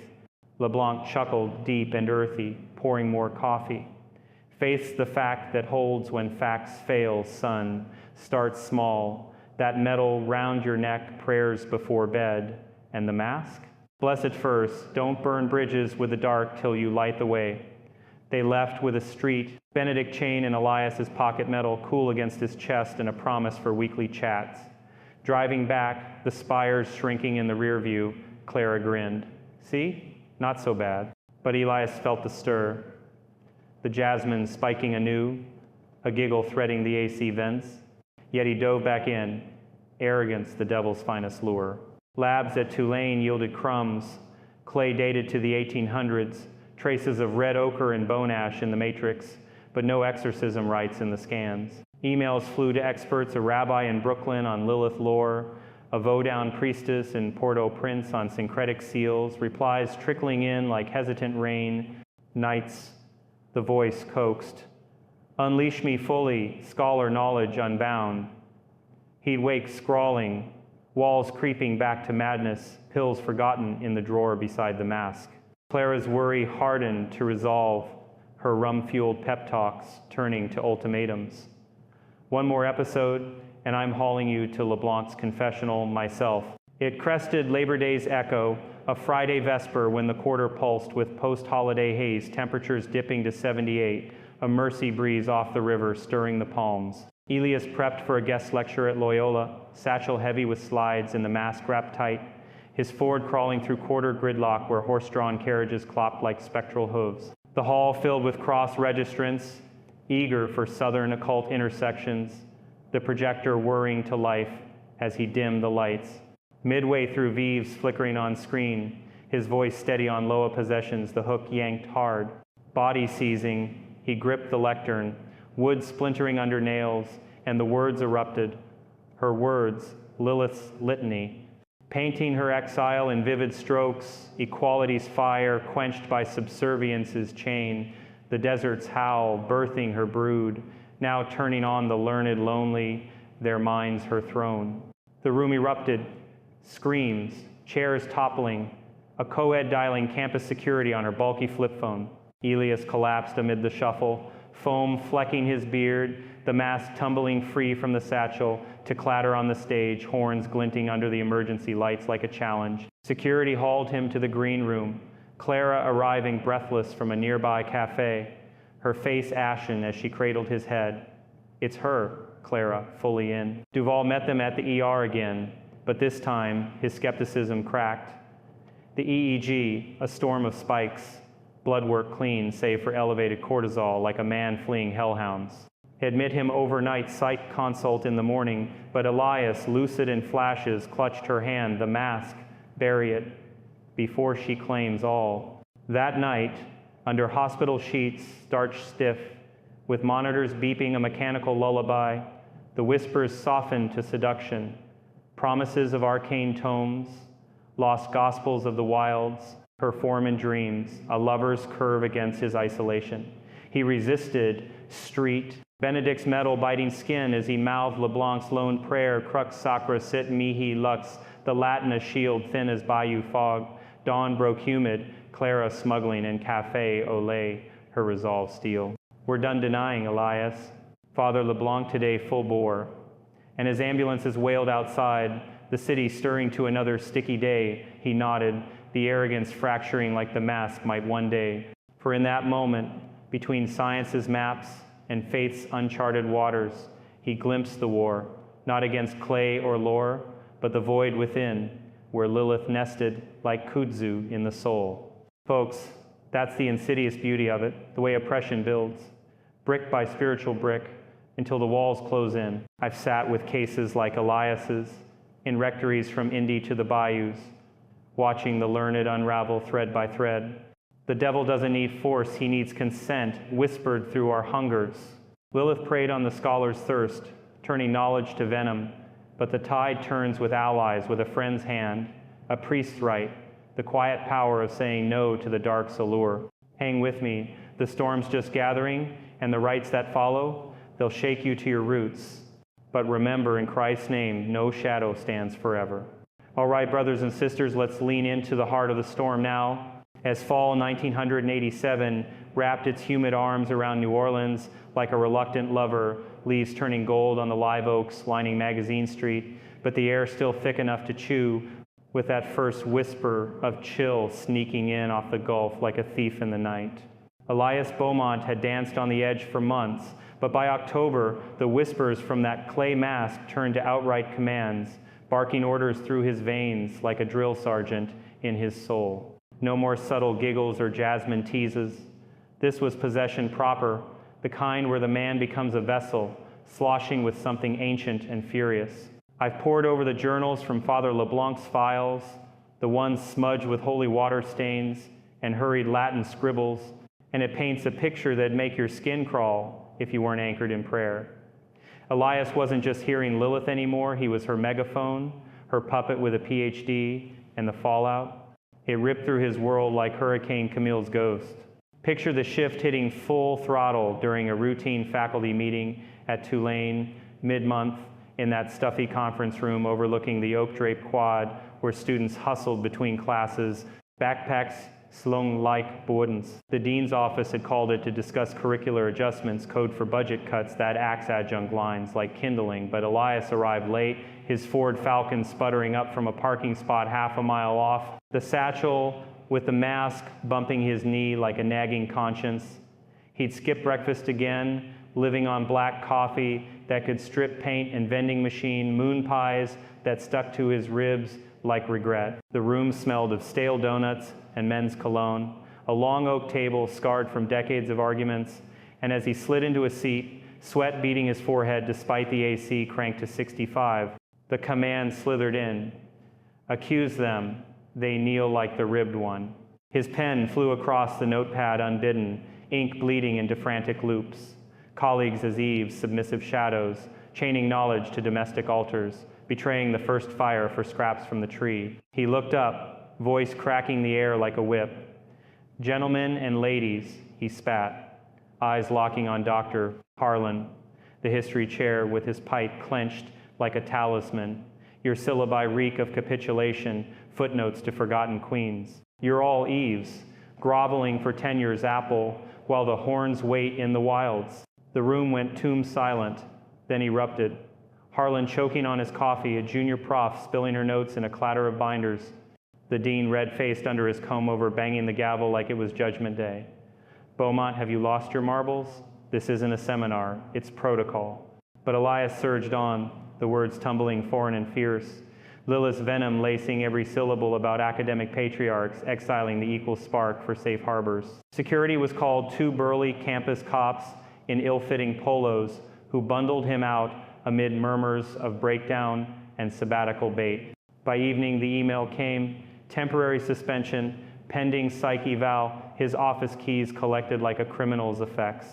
LeBlanc chuckled, deep and earthy, pouring more coffee. Faith's the fact that holds when facts fail, son. Start small. That medal round your neck, prayers before bed. And the mask? Bless it first. Don't burn bridges with the dark till you light the way. They left with a street, Benedict chain in Elias's pocket medal, cool against his chest, and a promise for weekly chats. Driving back, the spires shrinking in the rear view, Clara grinned. See? Not so bad. But Elias felt the stir. The jasmine spiking anew, a giggle threading the AC vents. Yet he dove back in. Arrogance, the devil's finest lure. Labs at Tulane yielded crumbs, clay dated to the 1800s, traces of red ochre and bone ash in the matrix, but no exorcism rites in the scans. Emails flew to experts, a rabbi in Brooklyn on Lilith lore, a Vodun priestess in Port-au-Prince on syncretic seals, replies trickling in like hesitant rain. Nights, the voice coaxed. Unleash me fully, scholar knowledge unbound. He'd wake scrawling, walls creeping back to madness, pills forgotten in the drawer beside the mask. Clara's worry hardened to resolve, her rum-fueled pep talks turning to ultimatums. One more episode, and I'm hauling you to LeBlanc's confessional myself. It crested Labor Day's echo, a Friday vesper when the quarter pulsed with post-holiday haze, temperatures dipping to 78, a mercy breeze off the river stirring the palms. Elias prepped for a guest lecture at Loyola, satchel heavy with slides and the mask wrapped tight, his Ford crawling through quarter gridlock where horse-drawn carriages clopped like spectral hooves. The hall filled with cross registrants, eager for southern occult intersections, the projector whirring to life as he dimmed the lights. Midway through Vives flickering on screen, his voice steady on Loa possessions, the hook yanked hard. Body seizing, he gripped the lectern, wood splintering under nails, and the words erupted. Her words, Lilith's litany, painting her exile in vivid strokes, equality's fire quenched by subservience's chain, the desert's howl birthing her brood, now turning on the learned lonely, their minds her throne. The room erupted, screams, chairs toppling, a co-ed dialing campus security on her bulky flip phone. Elias collapsed amid the shuffle, foam flecking his beard, the mask tumbling free from the satchel to clatter on the stage, horns glinting under the emergency lights like a challenge. Security hauled him to the green room, Clara arriving breathless from a nearby cafe, her face ashen as she cradled his head. It's her, Clara, fully in. Duval met them at the ER again, but this time his skepticism cracked. The EEG, a storm of spikes, blood work clean save for elevated cortisol like a man fleeing hellhounds. Admit him overnight psych consult in the morning, but Elias, lucid in flashes, clutched her hand, the mask, bury it, before she claims all. That night, under hospital sheets, starched stiff, with monitors beeping a mechanical lullaby, the whispers softened to seduction, promises of arcane tomes, lost gospels of the wilds, her form in dreams, a lover's curve against his isolation. He resisted, street, Benedict's metal biting skin as he mouthed LeBlanc's lone prayer, crux sacra sit mihi lux, the Latin a shield thin as bayou fog. Dawn broke humid, Clara smuggling in cafe au lait, her resolve steel. We're done denying, Elias. Father LeBlanc today full bore. And as ambulances wailed outside, the city stirring to another sticky day, he nodded, the arrogance fracturing like the mask might one day. For in that moment, between science's maps and faith's uncharted waters, he glimpsed the war, not against clay or lore, but the void within, where Lilith nested like kudzu in the soul. Folks, that's the insidious beauty of it, the way oppression builds, brick by spiritual brick, until the walls close in. I've sat with cases like Elias's, in rectories from Indy to the bayous, watching the learned unravel thread by thread. The devil doesn't need force, he needs consent, whispered through our hungers. Lilith preyed on the scholar's thirst, turning knowledge to venom, but the tide turns with allies, with a friend's hand, a priest's right, the quiet power of saying no to the dark's allure. Hang with me, the storm's just gathering, and the rites that follow, they'll shake you to your roots. But remember, in Christ's name, no shadow stands forever. All right, brothers and sisters, let's lean into the heart of the storm now. As fall 1987 wrapped its humid arms around New Orleans like a reluctant lover, leaves turning gold on the live oaks lining Magazine Street, but the air still thick enough to chew, with that first whisper of chill sneaking in off the Gulf like a thief in the night. Elias Beaumont had danced on the edge for months, but by October, the whispers from that clay mask turned to outright commands, barking orders through his veins like a drill sergeant in his soul. No more subtle giggles or jasmine teases. This was possession proper, the kind where the man becomes a vessel, sloshing with something ancient and furious. I've pored over the journals from Father LeBlanc's files, the ones smudged with holy water stains and hurried Latin scribbles, and it paints a picture that'd make your skin crawl if you weren't anchored in prayer. Elias wasn't just hearing Lilith anymore, he was her megaphone, her puppet with a PhD, and the fallout. It ripped through his world like Hurricane Camille's ghost. Picture the shift hitting full throttle during a routine faculty meeting at Tulane, mid-month, in that stuffy conference room overlooking the oak-draped quad where students hustled between classes, backpacks slung like Bodens. The dean's office had called it to discuss curricular adjustments, code for budget cuts, that axe adjunct lines like kindling, but Elias arrived late, his Ford Falcon sputtering up from a parking spot half a mile off, the satchel with the mask bumping his knee like a nagging conscience. He'd skipped breakfast again, living on black coffee that could strip paint and vending machine, moon pies that stuck to his ribs like regret. The room smelled of stale donuts and men's cologne, a long oak table scarred from decades of arguments, and as he slid into a seat, sweat beading his forehead despite the AC cranked to 65, the command slithered in. Accuse them, they kneel like the ribbed one. His pen flew across the notepad unbidden, ink bleeding into frantic loops. Colleagues as Eve's submissive shadows, chaining knowledge to domestic altars, betraying the first fire for scraps from the tree. He looked up, voice cracking the air like a whip. Gentlemen and ladies, he spat, eyes locking on Dr. Harlan, the history chair with his pipe clenched like a talisman. Your syllabi reek of capitulation, footnotes to forgotten queens. You're all Eves, groveling for tenure's apple while the horns wait in the wilds. The room went tomb silent, then erupted. Harlan choking on his coffee, a junior prof spilling her notes in a clatter of binders. The dean red-faced under his comb-over, banging the gavel like it was Judgment Day. Beaumont, have you lost your marbles? This isn't a seminar, it's protocol. But Elias surged on, the words tumbling foreign and fierce. Lilith's venom lacing every syllable about academic patriarchs, exiling the equal spark for safe harbors. Security was called two burly campus cops in ill-fitting polos who bundled him out amid murmurs of breakdown and sabbatical bait. By evening, the email came, temporary suspension, pending psych eval, his office keys collected like a criminal's effects.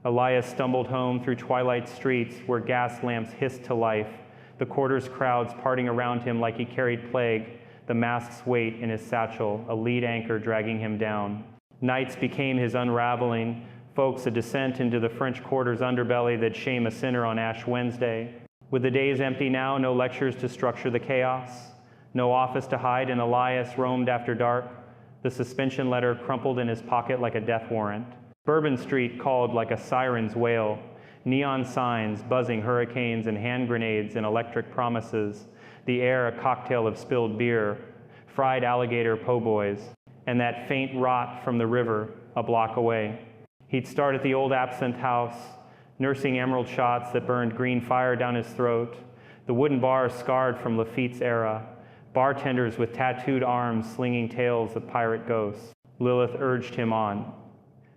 Elias stumbled home through twilight streets where gas lamps hissed to life, the quarters crowds parting around him like he carried plague, the mask's weight in his satchel, a lead anchor dragging him down. Nights became his unraveling, folks a descent into the French Quarter's underbelly that'd shame a sinner on Ash Wednesday. With the days empty now, no lectures to structure the chaos, no office to hide, and Elias roamed after dark, the suspension letter crumpled in his pocket like a death warrant. Bourbon Street called like a siren's wail, neon signs buzzing hurricanes and hand grenades and electric promises, the air a cocktail of spilled beer, fried alligator po' boys, and that faint rot from the river a block away. He'd start at the old Absinthe House, nursing emerald shots that burned green fire down his throat, the wooden bars scarred from Lafitte's era, bartenders with tattooed arms slinging tales of pirate ghosts. Lilith urged him on.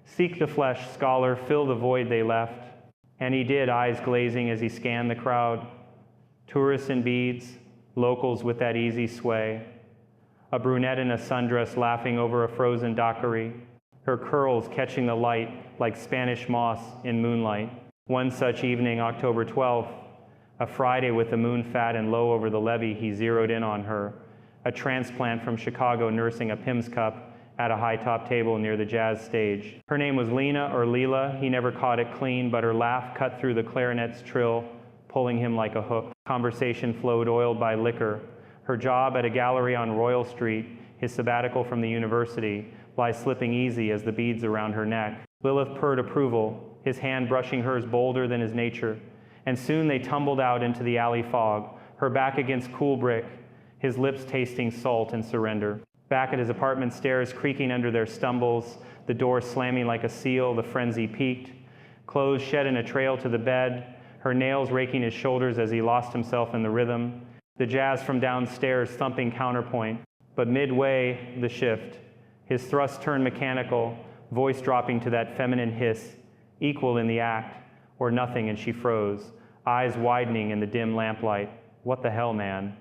Seek the flesh, scholar, fill the void they left. And he did, eyes glazing as he scanned the crowd. Tourists in beads, locals with that easy sway. A brunette in a sundress laughing over a frozen daiquiri, her curls catching the light like Spanish moss in moonlight. One such evening, October 12th, a Friday with the moon fat and low over the levee, he zeroed in on her, a transplant from Chicago nursing a Pimm's cup at a high-top table near the jazz stage. Her name was Lena or Leela. He never caught it clean, but her laugh cut through the clarinet's trill, pulling him like a hook. Conversation flowed oiled by liquor. Her job at a gallery on Royal Street, his sabbatical from the university, lie slipping easy as the beads around her neck. Lilith purred approval, his hand brushing hers bolder than his nature. And soon they tumbled out into the alley fog, her back against cool brick, his lips tasting salt and surrender. Back at his apartment stairs, creaking under their stumbles, the door slamming like a seal, the frenzy peaked. Clothes shed in a trail to the bed, her nails raking his shoulders as he lost himself in the rhythm. The jazz from downstairs thumping counterpoint. But midway, the shift. His thrust turned mechanical, voice dropping to that feminine hiss, equal in the act, or nothing, and she froze, eyes widening in the dim lamplight. What the hell, man?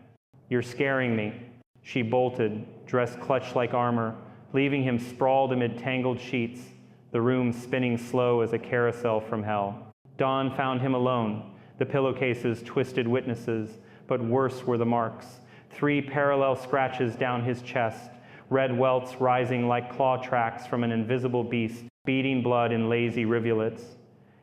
You're scaring me. She bolted, dress clutched like armor, leaving him sprawled amid tangled sheets, the room spinning slow as a carousel from hell. Dawn found him alone, the pillowcases twisted witnesses, but worse were the marks. 3 parallel scratches down his chest, red welts rising like claw tracks from an invisible beast, beating blood in lazy rivulets.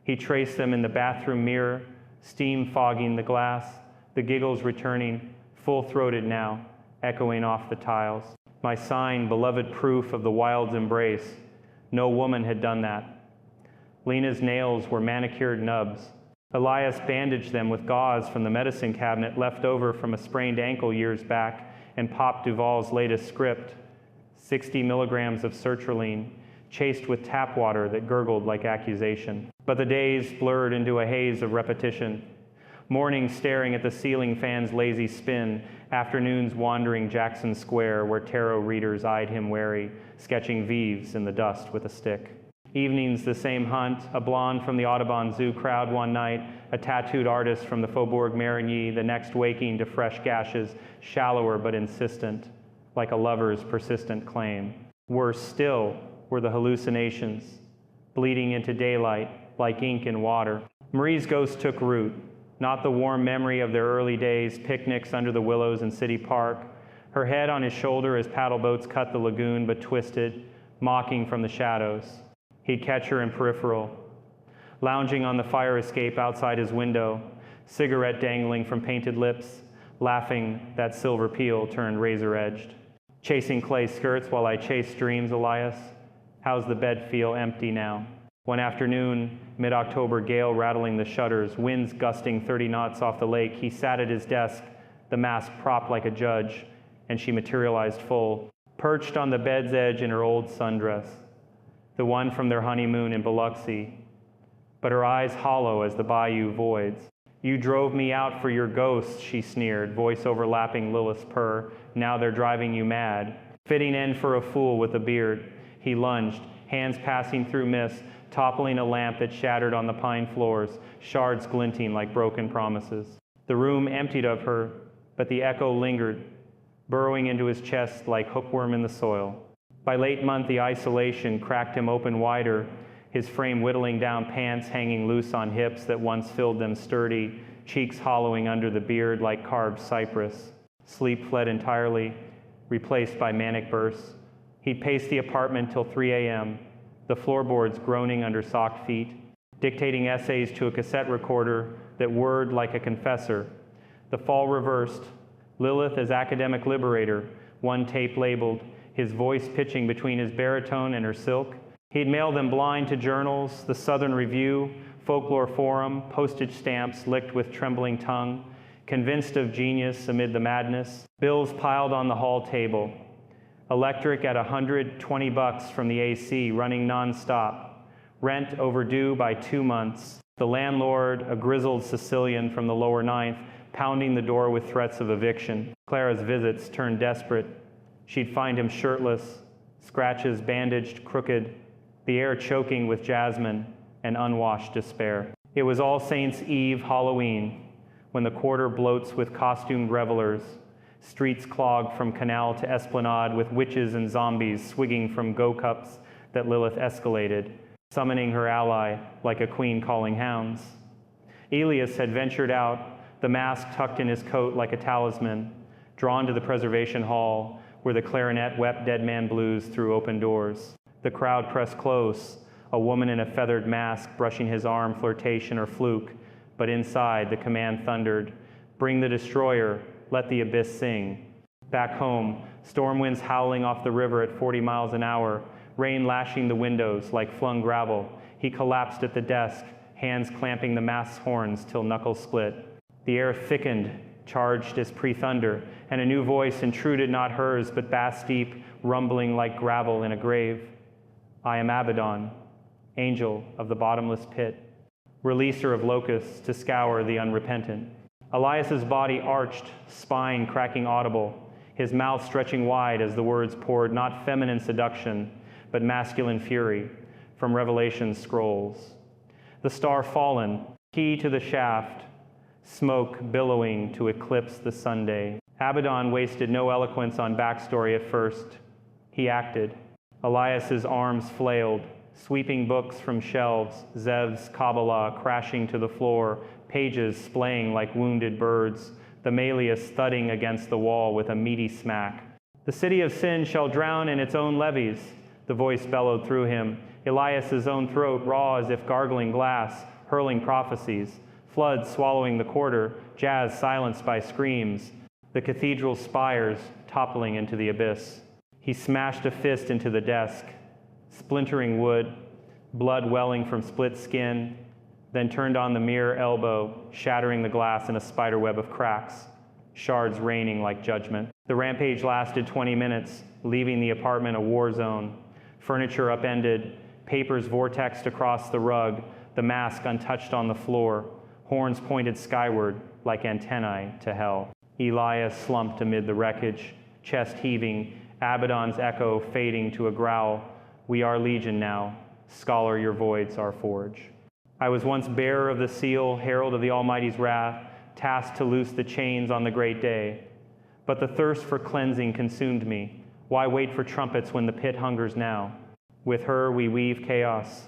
He traced them in the bathroom mirror, steam fogging the glass, the giggles returning, full-throated now, echoing off the tiles. My sign, beloved proof of the wild's embrace. No woman had done that. Lena's nails were manicured nubs. Elias bandaged them with gauze from the medicine cabinet left over from a sprained ankle years back and popped Duval's latest script, 60 milligrams of sertraline, chased with tap water that gurgled like accusation. But the days blurred into a haze of repetition. Mornings staring at the ceiling fan's lazy spin, afternoons wandering Jackson Square where tarot readers eyed him wary, sketching V's in the dust with a stick. Evenings the same hunt, a blonde from the Audubon Zoo crowd one night, a tattooed artist from the Faubourg Marigny, the next waking to fresh gashes, shallower but insistent, like a lover's persistent claim. Worse still were the hallucinations, bleeding into daylight like ink in water. Marie's ghost took root, not the warm memory of their early days, picnics under the willows in City Park, her head on his shoulder as paddle boats cut the lagoon but twisted, mocking from the shadows. He'd catch her in peripheral, lounging on the fire escape outside his window, cigarette dangling from painted lips, laughing that silver peel turned razor-edged. Chasing clay skirts while I chase dreams, Elias. How's the bed feel empty now? One afternoon, mid-October gale rattling the shutters, winds gusting 30 knots off the lake, he sat at his desk, the mask propped like a judge, and she materialized full, perched on the bed's edge in her old sundress, the one from their honeymoon in Biloxi, but her eyes hollow as the bayou voids. You drove me out for your ghost, she sneered, voice overlapping Lilith's purr. Now they're driving you mad. Fitting end for a fool with a beard. He lunged, hands passing through mist, toppling a lamp that shattered on the pine floors, shards glinting like broken promises. The room emptied of her, but the echo lingered, burrowing into his chest like hookworm in the soil. By late month, the isolation cracked him open wider, his frame whittling down, pants hanging loose on hips that once filled them sturdy, cheeks hollowing under the beard like carved cypress. Sleep fled entirely, replaced by manic bursts. He'd pace the apartment till 3 a.m., the floorboards groaning under socked feet, dictating essays to a cassette recorder that whirred like a confessor. The fall reversed, Lilith as academic liberator, one tape labeled, his voice pitching between his baritone and her silk. He'd mail them blind to journals, the Southern Review, Folklore Forum, postage stamps licked with trembling tongue, convinced of genius amid the madness, bills piled on the hall table. Electric at $120 from the AC, running nonstop. Rent overdue by 2 months. The landlord, a grizzled Sicilian from the lower ninth, pounding the door with threats of eviction. Clara's visits turned desperate. She'd find him shirtless, scratches bandaged, crooked, the air choking with jasmine and unwashed despair. It was All Saints' Eve, Halloween, when the quarter bloats with costumed revelers, streets clogged from canal to esplanade with witches and zombies swigging from go-cups that Lilith escalated, summoning her ally like a queen calling hounds. Elias had ventured out, the mask tucked in his coat like a talisman, drawn to the preservation hall, where the clarinet wept dead man blues through open doors. The crowd pressed close, a woman in a feathered mask brushing his arm, flirtation or fluke, but inside the command thundered, "Bring the destroyer, let the abyss sing." Back home, storm winds howling off the river at 40 miles an hour, rain lashing the windows like flung gravel. He collapsed at the desk, hands clamping the mast's horns till knuckles split. The air thickened, charged as pre-thunder, and a new voice intruded, not hers, but bass deep, rumbling like gravel in a grave. "I am Abaddon, angel of the bottomless pit, releaser of locusts to scour the unrepentant." Elias's body arched, spine cracking audible, his mouth stretching wide as the words poured not feminine seduction, but masculine fury from Revelation's scrolls. The star fallen, key to the shaft, smoke billowing to eclipse the Sunday. Abaddon wasted no eloquence on backstory at first. He acted. Elias's arms flailed, sweeping books from shelves, Zev's Kabbalah crashing to the floor, pages splaying like wounded birds, the Malleus thudding against the wall with a meaty smack. "The city of sin shall drown in its own levees," the voice bellowed through him, Elias's own throat raw as if gargling glass, hurling prophecies, floods swallowing the quarter, jazz silenced by screams, the cathedral spires toppling into the abyss. He smashed a fist into the desk, splintering wood, blood welling from split skin, then turned on the mirror elbow, shattering the glass in a spiderweb of cracks, shards raining like judgment. The rampage lasted 20 minutes, leaving the apartment a war zone. Furniture upended, papers vortexed across the rug, the mask untouched on the floor, horns pointed skyward like antennae to hell. Elias slumped amid the wreckage, chest heaving, Abaddon's echo fading to a growl. "We are legion now. Scholar, your voids are forge. I was once bearer of the seal, herald of the Almighty's wrath, tasked to loose the chains on the great day. But the thirst for cleansing consumed me. Why wait for trumpets when the pit hungers now? With her we weave chaos,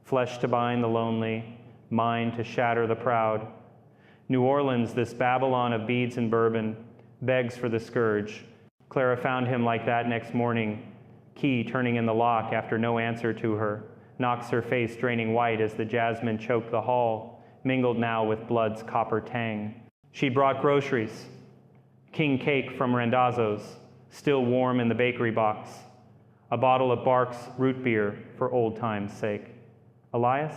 flesh to bind the lonely, mind to shatter the proud. New Orleans, this Babylon of beads and bourbon, begs for the scourge. Clara found him like that next morning, key turning in the lock after no answer to her, knocks her face draining white as the jasmine choked the hall, mingled now with blood's copper tang. She'd brought groceries, king cake from Randazzo's, still warm in the bakery box, a bottle of Bark's root beer for old time's sake. Elias?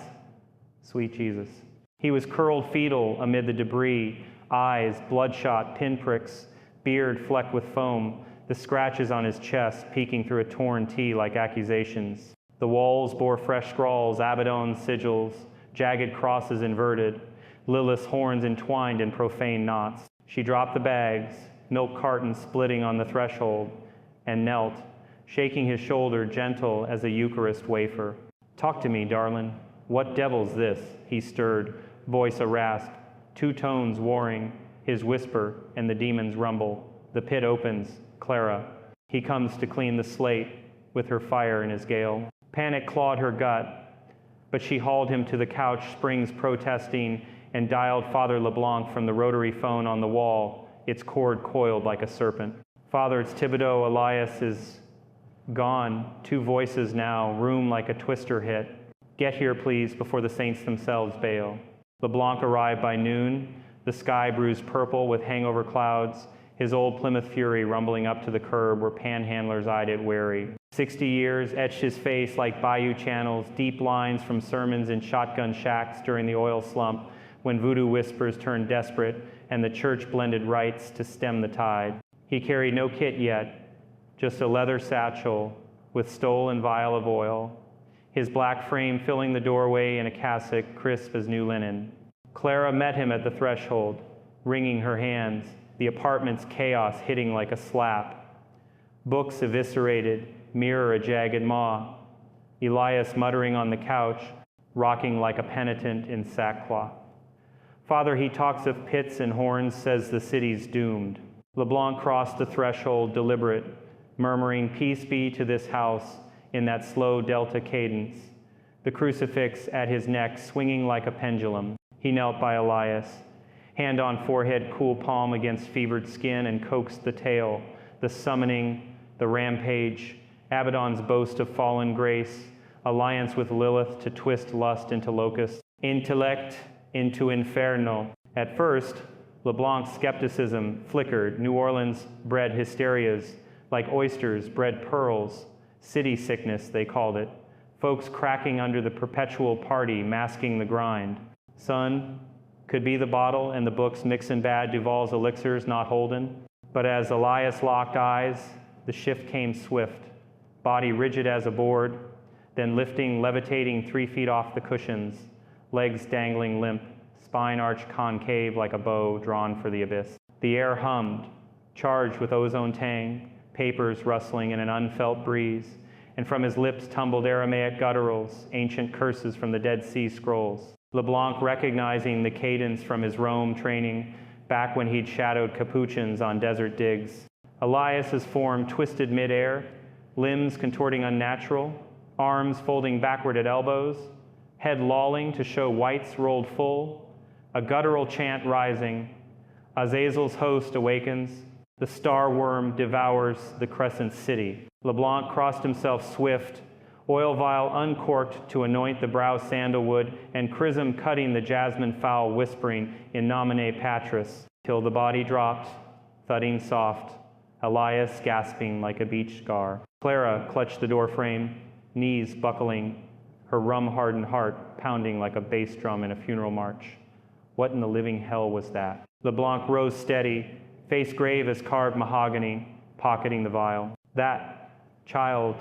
Sweet Jesus. He was curled fetal amid the debris, eyes bloodshot, pinpricks, beard flecked with foam, the scratches on his chest peeking through a torn tee like accusations. The walls bore fresh scrawls, Abaddon sigils, jagged crosses inverted, Lilith's horns entwined in profane knots. She dropped the bags, milk carton splitting on the threshold, and knelt, shaking his shoulder gentle as a Eucharist wafer. "Talk to me, darlin'. What devil's this?" He stirred, voice a rasp, two tones warring, his whisper and the demon's rumble. The pit opens, Clara. He comes to clean the slate with her fire in his gale. Panic clawed her gut, but she hauled him to the couch, springs protesting, and dialed Father LeBlanc from the rotary phone on the wall, its cord coiled like a serpent. "Father, it's Thibodeau. Elias is gone." Two voices now, room like a twister hit. "Get here, please, before the saints themselves bail." LeBlanc arrived by noon, the sky bruised purple with hangover clouds, his old Plymouth Fury rumbling up to the curb where panhandlers eyed it wary. 60 years etched his face like bayou channels, deep lines from sermons in shotgun shacks during the oil slump, when voodoo whispers turned desperate and the church blended rites to stem the tide. He carried no kit yet, just a leather satchel with stolen vial of oil, his black frame filling the doorway in a cassock crisp as new linen. Clara met him at the threshold, wringing her hands, the apartment's chaos hitting like a slap. Books eviscerated, mirror a jagged maw. Elias muttering on the couch, rocking like a penitent in sackcloth. "Father, he talks of pits and horns, says the city's doomed." LeBlanc crossed the threshold, deliberate, murmuring, "Peace be to this house," in that slow delta cadence, the crucifix at his neck swinging like a pendulum. He knelt by Elias, hand on forehead, cool palm against fevered skin, and coaxed the tale, the summoning, the rampage, Abaddon's boast of fallen grace, alliance with Lilith to twist lust into locust, intellect into inferno. At first, LeBlanc's skepticism flickered. New Orleans bred hysterias, like oysters bred pearls, city sickness, they called it. Folks cracking under the perpetual party, masking the grind. Son, could be the bottle and the books mixin' bad Duval's elixirs not holdin'. But as Elias locked eyes, the shift came swift, body rigid as a board, then levitating 3 feet off the cushions, legs dangling limp, spine arched concave like a bow drawn for the abyss. The air hummed, charged with ozone tang, papers rustling in an unfelt breeze, and from his lips tumbled Aramaic gutturals, ancient curses from the Dead Sea Scrolls. LeBlanc, recognizing the cadence from his Rome training, back when he'd shadowed Capuchins on desert digs. Elias's form twisted midair, limbs contorting unnatural, arms folding backward at elbows, head lolling to show whites rolled full, a guttural chant rising. Azazel's host awakens, the star worm devours the Crescent City. LeBlanc crossed himself swift, oil vial uncorked to anoint the brow sandalwood, and chrism cutting the jasmine fowl whispering in nomine patris, till the body dropped, thudding soft, Elias gasping like a beach scar. Clara clutched the doorframe, knees buckling, her rum-hardened heart pounding like a bass drum in a funeral march. What in the living hell was that? LeBlanc rose steady, face grave as carved mahogany, pocketing the vial. That, child,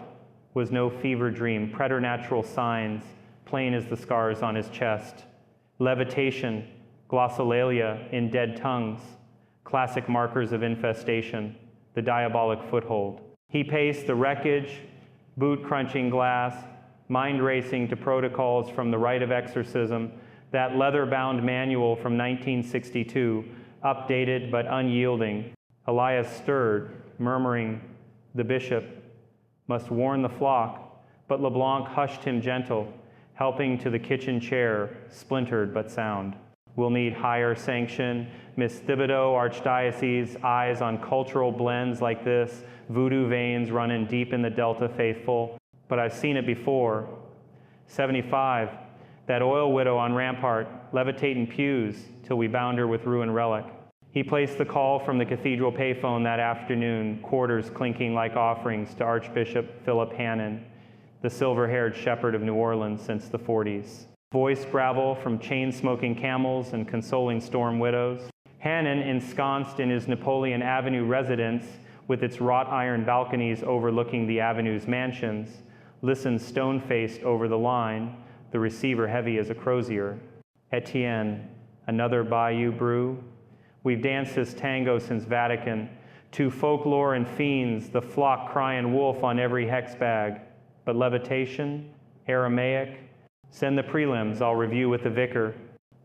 was no fever dream, preternatural signs, plain as the scars on his chest. Levitation, glossolalia in dead tongues, classic markers of infestation, the diabolic foothold. He paced the wreckage, boot-crunching glass, mind-racing to protocols from the Rite of Exorcism, that leather-bound manual from 1962, updated but unyielding. Elias stirred, murmuring, "The bishop must warn the flock," but LeBlanc hushed him gentle, helping to the kitchen chair, splintered but sound. "We'll need higher sanction. Miss Thibodeau, Archdiocese, eyes on cultural blends like this, voodoo veins running deep in the Delta faithful. But I've seen it before. 75, that oil widow on Rampart, levitating pews till we bound her with ruined relic." He placed the call from the Cathedral payphone that afternoon, quarters clinking like offerings to Archbishop Philip Hannon, the silver-haired shepherd of New Orleans since the 40s. Voice gravel from chain-smoking camels and consoling storm widows. Hannon, ensconced in his Napoleon Avenue residence with its wrought iron balconies overlooking the avenue's mansions, listened stone-faced over the line, the receiver heavy as a crozier. "Etienne, another Bayou brew? We've danced this tango since Vatican. To folklore and fiends, the flock crying wolf on every hex bag. But levitation, Aramaic, send the prelims, I'll review with the vicar."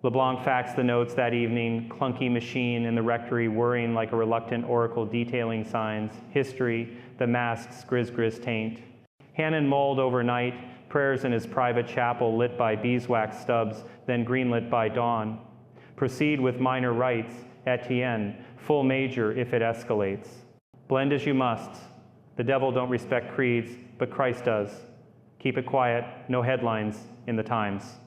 LeBlanc faxed the notes that evening, clunky machine in the rectory whirring like a reluctant oracle detailing signs, history, the mask's grizz taint. Hannon mulled overnight, prayers in his private chapel lit by beeswax stubs, then greenlit by dawn. Proceed with minor rites, Etienne, full major if it escalates. Blend as you must. The devil don't respect creeds, but Christ does. Keep it quiet, no headlines in the Times.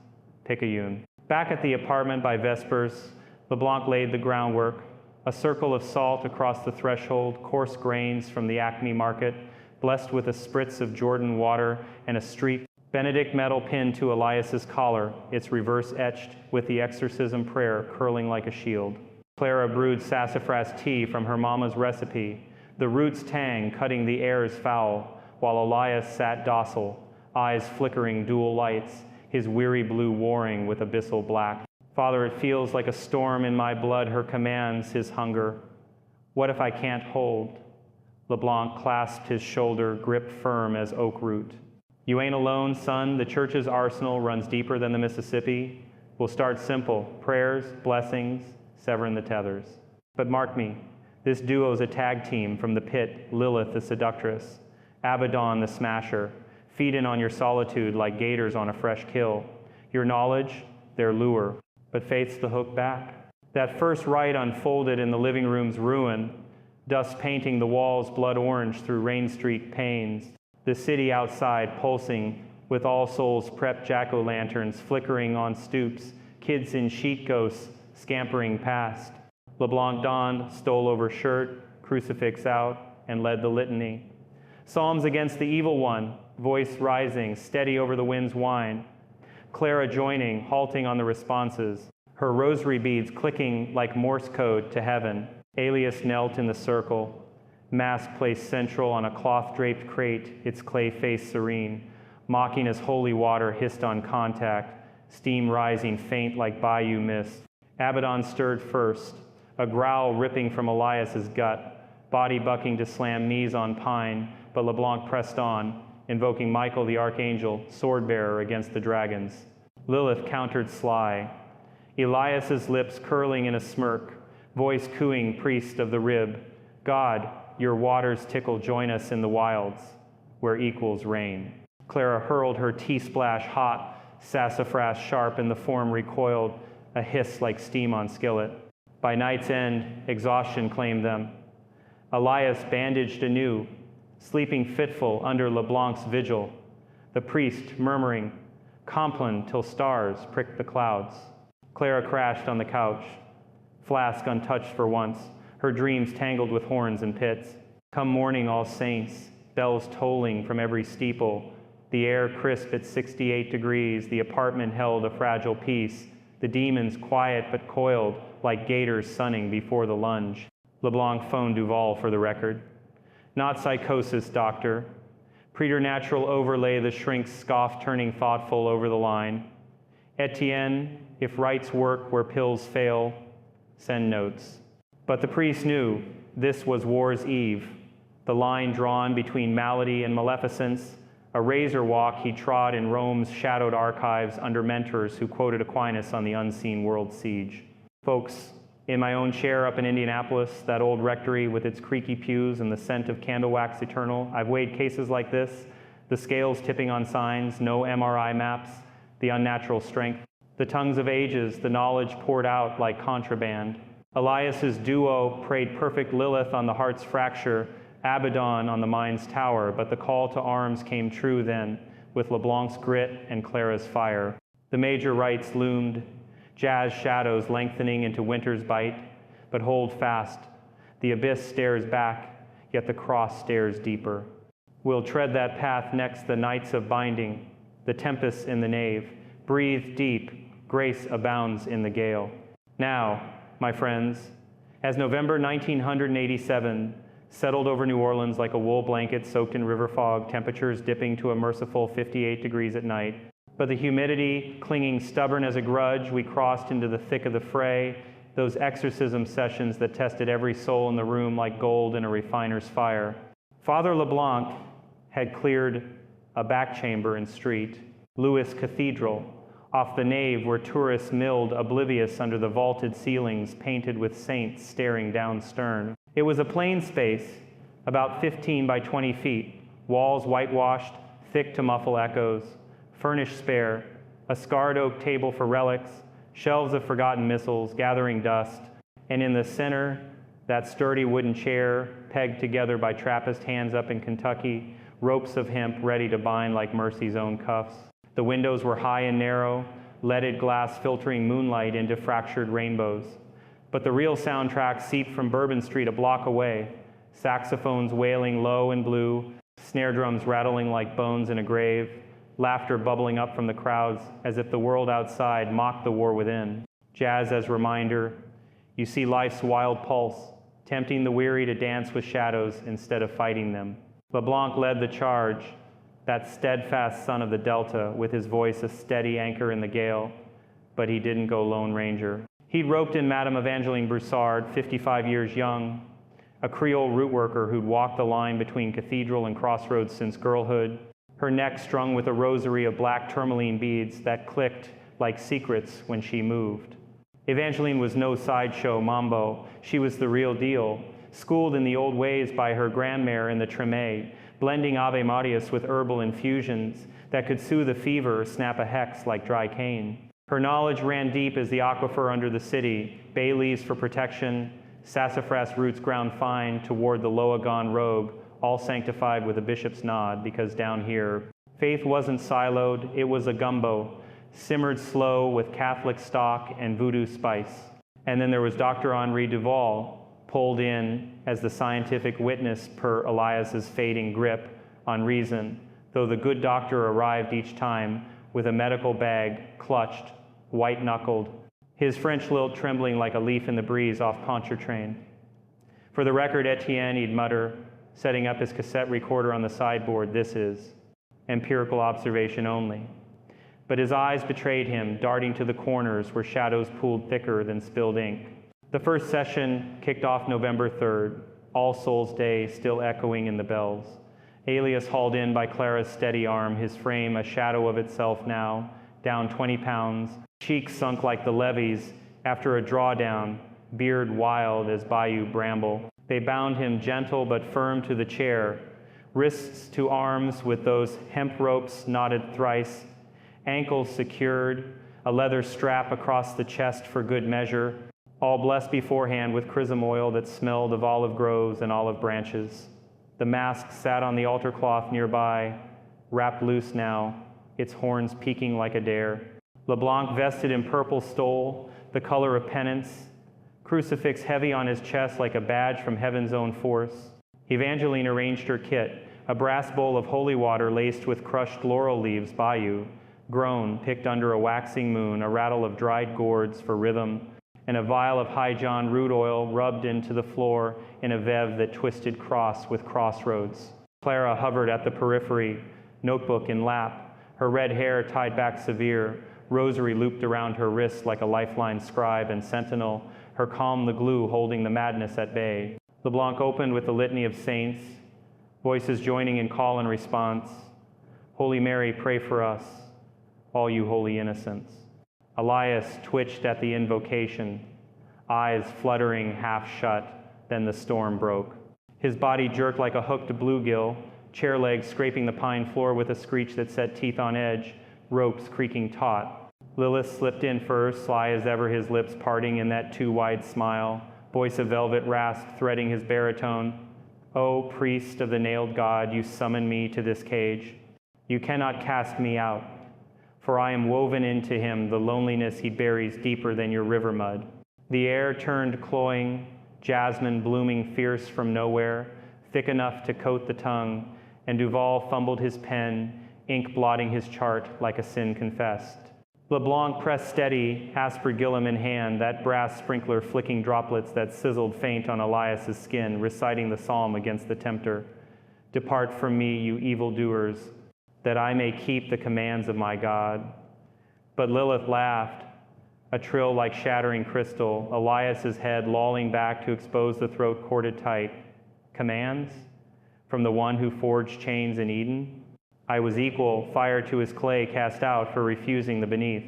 Picayune. Back at the apartment by Vespers, LeBlanc laid the groundwork, a circle of salt across the threshold, coarse grains from the Acme market, blessed with a spritz of Jordan water and a streak Benedict metal pinned to Elias's collar, its reverse etched with the exorcism prayer curling like a shield. Clara brewed sassafras tea from her mama's recipe, the root's tang cutting the air's foul, while Elias sat docile, eyes flickering dual lights, his weary blue warring with abyssal black. "Father, it feels like a storm in my blood," her commands, his hunger. "What if I can't hold?" LeBlanc clasped his shoulder, gripped firm as oak root. "You ain't alone, son. The church's arsenal runs deeper than the Mississippi. We'll start simple, prayers, blessings, severing the tethers. But mark me, this duo's a tag team from the pit, Lilith the seductress, Abaddon the smasher, feed in on your solitude like gators on a fresh kill. Your knowledge, their lure, but faith's the hook back." That first rite unfolded in the living room's ruin, dust painting the walls blood orange through rain-streaked panes, the city outside pulsing with All Souls prep jack-o'-lanterns flickering on stoops, kids in sheet ghosts scampering past. LeBlanc donned stole-over shirt, crucifix out, and led the litany. Psalms against the evil one, voice rising, steady over the wind's whine. Clara joining, halting on the responses, her rosary beads clicking like Morse code to heaven. Elias knelt in the circle, mask placed central on a cloth-draped crate, its clay face serene, mocking as holy water hissed on contact, steam rising faint like bayou mist. Abaddon stirred first, a growl ripping from Elias's gut, body bucking to slam knees on pine, but LeBlanc pressed on, invoking Michael the Archangel, sword-bearer against the dragons. Lilith countered sly, Elias's lips curling in a smirk, voice cooing priest of the rib, God, your waters tickle, join us in the wilds, where equals reign. Clara hurled her tea-splash hot, sassafras sharp, and the form recoiled, a hiss like steam on skillet. By night's end, exhaustion claimed them. Elias bandaged anew, sleeping fitful under LeBlanc's vigil, the priest murmuring, Compline till stars pricked the clouds. Clara crashed on the couch, flask untouched for once, her dreams tangled with horns and pits. Come morning, all saints, bells tolling from every steeple, the air crisp at 68 degrees, the apartment held a fragile peace, the demons quiet but coiled like gators sunning before the lunge. LeBlanc phoned Duval for the record. Not psychosis, doctor. Preternatural overlay, the shrink's scoff turning thoughtful over the line. Etienne, if rites work where pills fail, send notes. But the priest knew this was war's eve, the line drawn between malady and maleficence, a razor walk he trod in Rome's shadowed archives under mentors who quoted Aquinas on the unseen world siege. Folks, in my own chair up in Indianapolis, that old rectory with its creaky pews and the scent of candle wax eternal, I've weighed cases like this, the scales tipping on signs, no MRI maps, the unnatural strength, the tongues of ages, the knowledge poured out like contraband. Elias's duo prayed perfect Lilith on the heart's fracture, Abaddon on the mind's tower, but the call to arms came true then, with LeBlanc's grit and Clara's fire. The major rites loomed, jazz shadows lengthening into winter's bite, but hold fast. The abyss stares back, yet the cross stares deeper. We'll tread that path next the nights of binding, the tempests in the nave. Breathe deep, grace abounds in the gale. Now, my friends, as November 1987 settled over New Orleans like a wool blanket soaked in river fog, temperatures dipping to a merciful 58 degrees at night, but the humidity clinging stubborn as a grudge, we crossed into the thick of the fray, those exorcism sessions that tested every soul in the room like gold in a refiner's fire. Father LeBlanc had cleared a back chamber and street, Louis Cathedral, off the nave where tourists milled oblivious under the vaulted ceilings painted with saints staring down stern. It was a plain space, about 15 by 20 feet, walls whitewashed, thick to muffle echoes, furnished spare, a scarred oak table for relics, shelves of forgotten missiles gathering dust, and in the center, that sturdy wooden chair pegged together by Trappist hands up in Kentucky, ropes of hemp ready to bind like Mercy's own cuffs. The windows were high and narrow, leaded glass filtering moonlight into fractured rainbows. But the real soundtrack seeped from Bourbon Street a block away, saxophones wailing low and blue, snare drums rattling like bones in a grave, laughter bubbling up from the crowds as if the world outside mocked the war within. Jazz as reminder, you see life's wild pulse, tempting the weary to dance with shadows instead of fighting them. LeBlanc led the charge, that steadfast son of the Delta, with his voice a steady anchor in the gale, but he didn't go Lone Ranger. He'd roped in Madame Evangeline Broussard, 55 years young, a Creole root worker who'd walked the line between Cathedral and Crossroads since girlhood, her neck strung with a rosary of black tourmaline beads that clicked like secrets when she moved. Evangeline was no sideshow mambo. She was the real deal, schooled in the old ways by her grandmare in the Treme, blending Ave Marias with herbal infusions that could soothe a fever or snap a hex like dry cane. Her knowledge ran deep as the aquifer under the city, bay leaves for protection, sassafras roots ground fine toward the Loagon robe, all sanctified with a bishop's nod, because down here, faith wasn't siloed, it was a gumbo, simmered slow with Catholic stock and voodoo spice. And then there was Dr. Henri Duval, pulled in as the scientific witness per Elias's fading grip on reason, though the good doctor arrived each time with a medical bag, clutched, white-knuckled, his French lilt trembling like a leaf in the breeze off Pontchartrain. For the record, Etienne, he'd mutter, setting up his cassette recorder on the sideboard, this is empirical observation only. But his eyes betrayed him, darting to the corners where shadows pooled thicker than spilled ink. The first session kicked off November 3rd, All Souls Day still echoing in the bells. Elias hauled in by Clara's steady arm, his frame a shadow of itself now, down 20 pounds, cheeks sunk like the levees after a drawdown, beard wild as bayou bramble. They bound him gentle but firm to the chair, wrists to arms with those hemp ropes knotted thrice, ankles secured, a leather strap across the chest for good measure, all blessed beforehand with chrism oil that smelled of olive groves and olive branches. The mask sat on the altar cloth nearby, wrapped loose now, its horns peaking like a dare. LeBlanc vested in purple stole, the color of penance, crucifix heavy on his chest like a badge from heaven's own force. Evangeline arranged her kit, a brass bowl of holy water laced with crushed laurel leaves, bayou, grown, picked under a waxing moon, a rattle of dried gourds for rhythm, and a vial of High John root oil rubbed into the floor in a vev that twisted cross with crossroads. Clara hovered at the periphery, notebook in lap, her red hair tied back severe, rosary looped around her wrists like a lifeline scribe and sentinel, her calm the glue holding the madness at bay. LeBlanc opened with the litany of saints, voices joining in call and response. Holy Mary, pray for us, all you holy innocents. Elias twitched at the invocation, eyes fluttering half shut, then the storm broke. His body jerked like a hooked bluegill, chair legs scraping the pine floor with a screech that set teeth on edge, ropes creaking taut. Lilith slipped in first, sly as ever, his lips parting in that too-wide smile, voice of velvet rasp threading his baritone. O priest of the nailed God, you summon me to this cage. You cannot cast me out, for I am woven into him, the loneliness he buries deeper than your river mud. The air turned cloying, jasmine blooming fierce from nowhere, thick enough to coat the tongue, and Duval fumbled his pen, ink blotting his chart like a sin confessed. LeBlanc pressed steady, aspergillum in hand, that brass sprinkler flicking droplets that sizzled faint on Elias's skin, reciting the psalm against the tempter. Depart from me, you evildoers, that I may keep the commands of my God. But Lilith laughed, a trill like shattering crystal, Elias's head lolling back to expose the throat corded tight. Commands? From the one who forged chains in Eden? I was equal, fire to his clay cast out for refusing the beneath.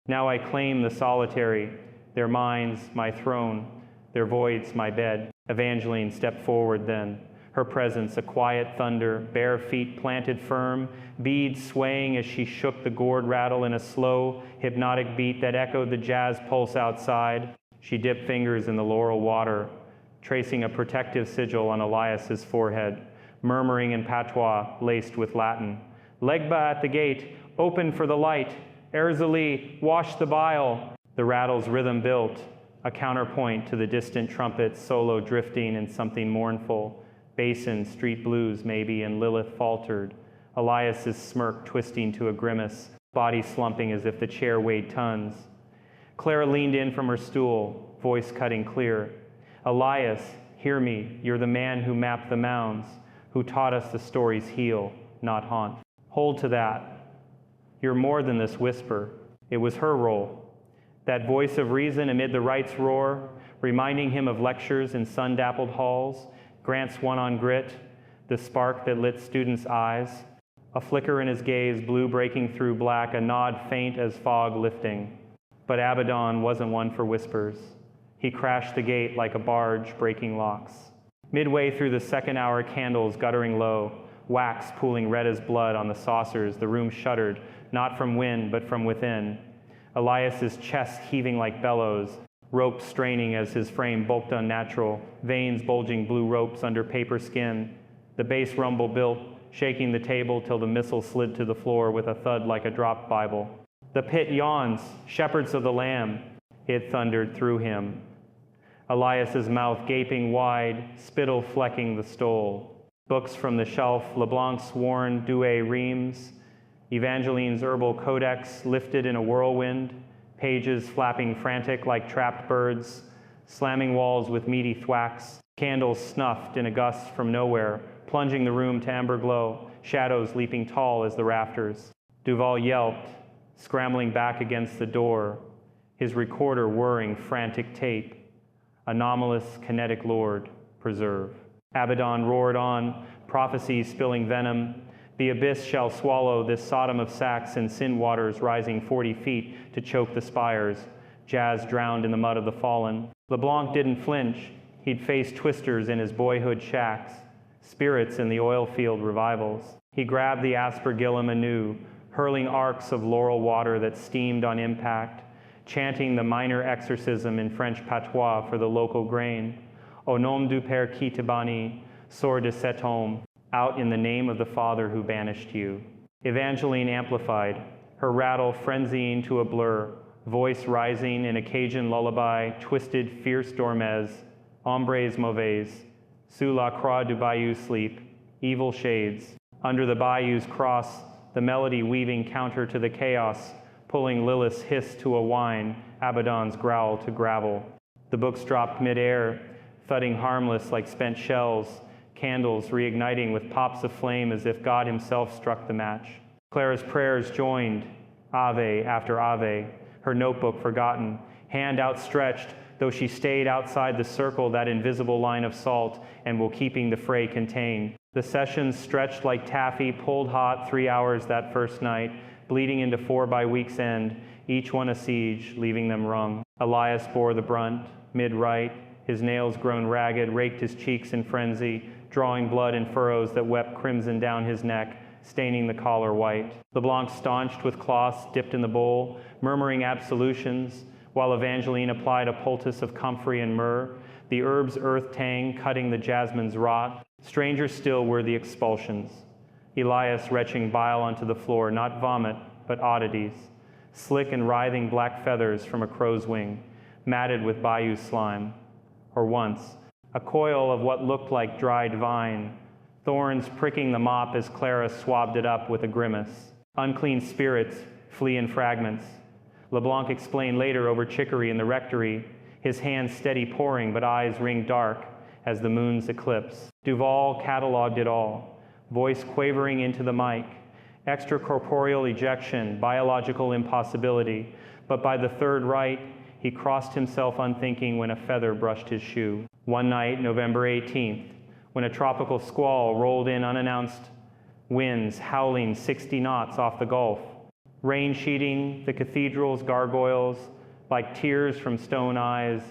Now I claim the solitary, their minds my throne, their voids my bed. Evangeline stepped forward then, her presence a quiet thunder, bare feet planted firm, beads swaying as she shook the gourd rattle in a slow, hypnotic beat that echoed the jazz pulse outside. She dipped fingers in the laurel water, tracing a protective sigil on Elias's forehead, murmuring in patois laced with Latin. Legba at the gate, open for the light. Erzeli, wash the bile. The rattle's rhythm built, a counterpoint to the distant trumpet's solo drifting in something mournful. Basin, street blues maybe, and Lilith faltered. Elias's smirk twisting to a grimace, body slumping as if the chair weighed tons. Clara leaned in from her stool, voice cutting clear. Elias, hear me, you're the man who mapped the mounds, who taught us the stories heal, not haunt. Hold to that. You're more than this whisper. It was her role. That voice of reason amid the right's roar, reminding him of lectures in sun-dappled halls, Grant's one on grit, the spark that lit students' eyes, a flicker in his gaze, blue breaking through black, a nod faint as fog lifting. But Abaddon wasn't one for whispers. He crashed the gate like a barge breaking locks. Midway through the second hour, candles guttering low, wax pooling red as blood on the saucers, the room shuddered, not from wind, but from within. Elias's chest heaving like bellows, ropes straining as his frame bulked unnatural, veins bulging blue ropes under paper skin. The bass rumble built, shaking the table till the missile slid to the floor with a thud like a dropped Bible. The pit yawns, shepherds of the Lamb, it thundered through him. Elias's mouth gaping wide, spittle flecking the stole. Books from the shelf, LeBlanc's worn Douay Reims, Evangeline's herbal codex lifted in a whirlwind, pages flapping frantic like trapped birds, slamming walls with meaty thwacks, candles snuffed in a gust from nowhere, plunging the room to ember glow, shadows leaping tall as the rafters. Duval yelped, scrambling back against the door, his recorder whirring frantic tape. Anomalous kinetic lord, preserve. Abaddon roared on, prophecy spilling venom. The abyss shall swallow this Sodom of sacks and sin waters rising 40 feet to choke the spires, jazz drowned in the mud of the fallen. LeBlanc didn't flinch. He'd faced twisters in his boyhood shacks, spirits in the oil field revivals. He grabbed the aspergillum anew, hurling arcs of laurel water that steamed on impact, chanting the minor exorcism in French patois for the local grain. Au nom du Père qui te banit, sors de cet homme, out in the name of the Father who banished you. Evangeline amplified, her rattle frenzying to a blur, voice rising in a Cajun lullaby, twisted fierce dormez, ombres mauvais, sous la croix du bayou sleep, evil shades. Under the bayou's cross, the melody weaving counter to the chaos, pulling Lilith's hiss to a whine, Abaddon's growl to gravel. The books dropped mid-air, thudding harmless like spent shells, candles reigniting with pops of flame as if God himself struck the match. Clara's prayers joined, Ave after Ave, her notebook forgotten, hand outstretched, though she stayed outside the circle, that invisible line of salt, and will keeping the fray contained. The sessions stretched like taffy, pulled hot 3 hours that first night, bleeding into 4 by week's end, each one a siege, leaving them wrung. Elias bore the brunt, mid-right, his nails grown ragged, raked his cheeks in frenzy, drawing blood in furrows that wept crimson down his neck, staining the collar white. LeBlanc staunched with cloths dipped in the bowl, murmuring absolutions, while Evangeline applied a poultice of comfrey and myrrh, the herb's earth tang cutting the jasmine's rot. Stranger still were the expulsions. Elias retching bile onto the floor, not vomit, but oddities, slick and writhing black feathers from a crow's wing, matted with bayou slime. Or once, a coil of what looked like dried vine, thorns pricking the mop as Clara swabbed it up with a grimace. Unclean spirits flee in fragments. LeBlanc explained later over chicory in the rectory, his hands steady pouring but eyes ringed dark as the moon's eclipse. Duval cataloged it all, voice quavering into the mic, extracorporeal ejection, biological impossibility, but by the third rite, he crossed himself unthinking when a feather brushed his shoe. One night, November 18th, when a tropical squall rolled in unannounced, winds howling 60 knots off the Gulf, rain sheeting the cathedral's gargoyles like tears from stone eyes,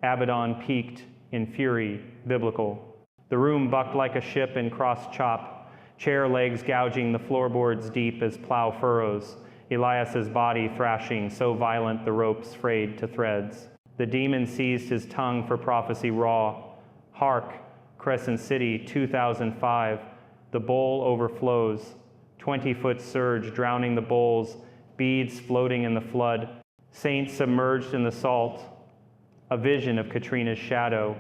Abaddon peaked in fury biblical. The room bucked like a ship in cross-chop, chair legs gouging the floorboards deep as plow furrows, Elias's body thrashing so violent the ropes frayed to threads. The demon seized his tongue for prophecy raw. Hark, Crescent City, 2005, the bowl overflows, 20-foot surge drowning the bowls, beads floating in the flood, saints submerged in the salt, a vision of Katrina's shadow,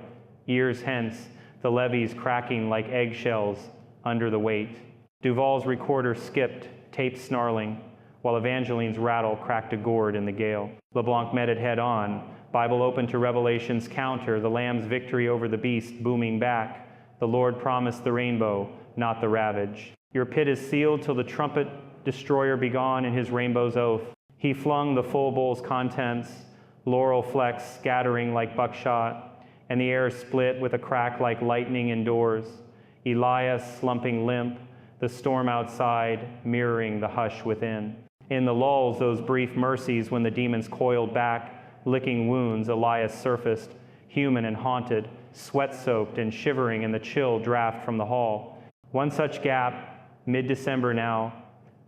years hence, the levees cracking like eggshells under the weight. Duval's recorder skipped, tape snarling, while Evangeline's rattle cracked a gourd in the gale. LeBlanc met it head on, Bible open to Revelation's counter, the Lamb's victory over the beast booming back. The Lord promised the rainbow, not the ravage. Your pit is sealed till the trumpet destroyer be gone in his rainbow's oath. He flung the full bowl's contents, laurel flecks scattering like buckshot, and the air split with a crack like lightning indoors. Elias slumping limp, the storm outside mirroring the hush within. In the lulls, those brief mercies when the demons coiled back, licking wounds, Elias surfaced, human and haunted, sweat-soaked and shivering in the chill draft from the hall. One such gap, mid-December now,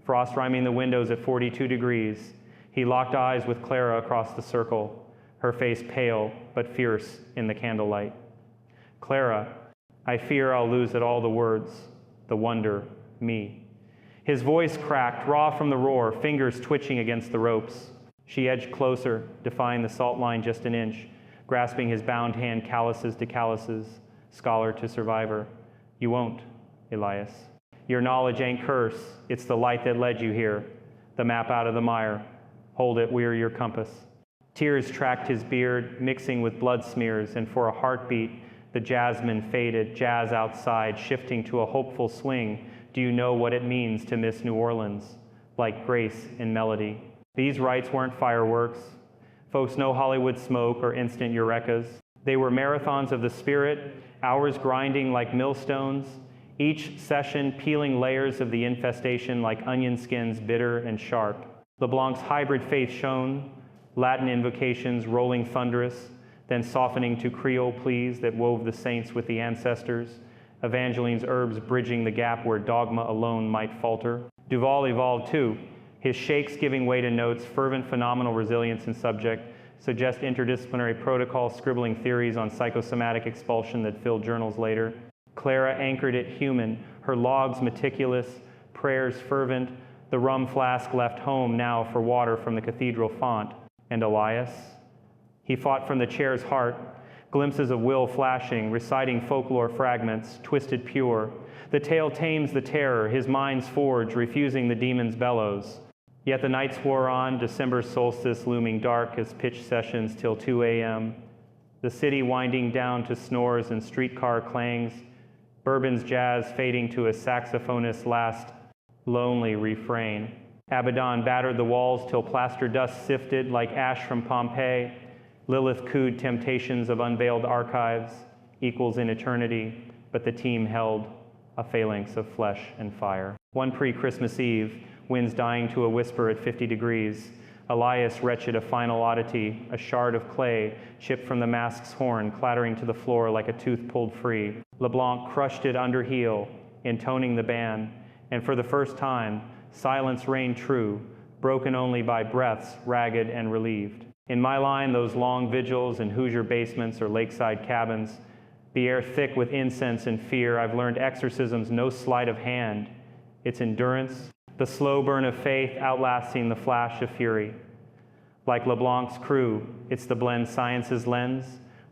frost rhyming the windows at 42 degrees. He locked eyes with Clara across the circle, her face pale but fierce in the candlelight. Clara, I fear I'll lose at all the words, the wonder, me. His voice cracked, raw from the roar, fingers twitching against the ropes. She edged closer, defying the salt line just an inch, grasping his bound hand calluses to calluses, scholar to survivor. You won't, Elias. Your knowledge ain't curse, it's the light that led you here, the map out of the mire. Hold it, we're your compass. Tears tracked his beard, mixing with blood smears, and for a heartbeat, the jasmine faded, jazz outside, shifting to a hopeful swing. Do you know what it means to miss New Orleans? Like grace in melody. These rites weren't fireworks. Folks know Hollywood smoke or instant eurekas. They were marathons of the spirit, hours grinding like millstones, each session peeling layers of the infestation like onion skins, bitter and sharp. LeBlanc's hybrid faith shone, Latin invocations rolling thunderous, then softening to Creole pleas that wove the saints with the ancestors, Evangeline's herbs bridging the gap where dogma alone might falter. Duval evolved too, his shakes giving way to notes, fervent phenomenal resilience in subject, suggest interdisciplinary protocol, scribbling theories on psychosomatic expulsion that filled journals later. Clara anchored it human, her logs meticulous, prayers fervent, the rum flask left home now for water from the cathedral font. And Elias? He fought from the chair's heart, glimpses of will flashing, reciting folklore fragments, twisted pure. The tale tames the terror, his mind's forge, refusing the demon's bellows. Yet the nights wore on, December solstice looming dark as pitch sessions till 2 a.m. The city winding down to snores and streetcar clangs, Bourbon's jazz fading to a saxophonist's last lonely refrain. Abaddon battered the walls till plaster dust sifted like ash from Pompeii. Lilith cooed temptations of unveiled archives, equals in eternity, but the team held a phalanx of flesh and fire. One pre-Christmas Eve, winds dying to a whisper at 50 degrees, Elias wretched a final oddity, a shard of clay chipped from the mask's horn, clattering to the floor like a tooth pulled free. LeBlanc crushed it under heel, intoning the band, and for the first time, silence reigned true, broken only by breaths ragged and relieved. In my line, those long vigils in Hoosier basements or lakeside cabins, the air thick with incense and fear, I've learned exorcism's no sleight of hand. It's endurance, the slow burn of faith outlasting the flash of fury. Like LeBlanc's crew, it's the blend science's lens,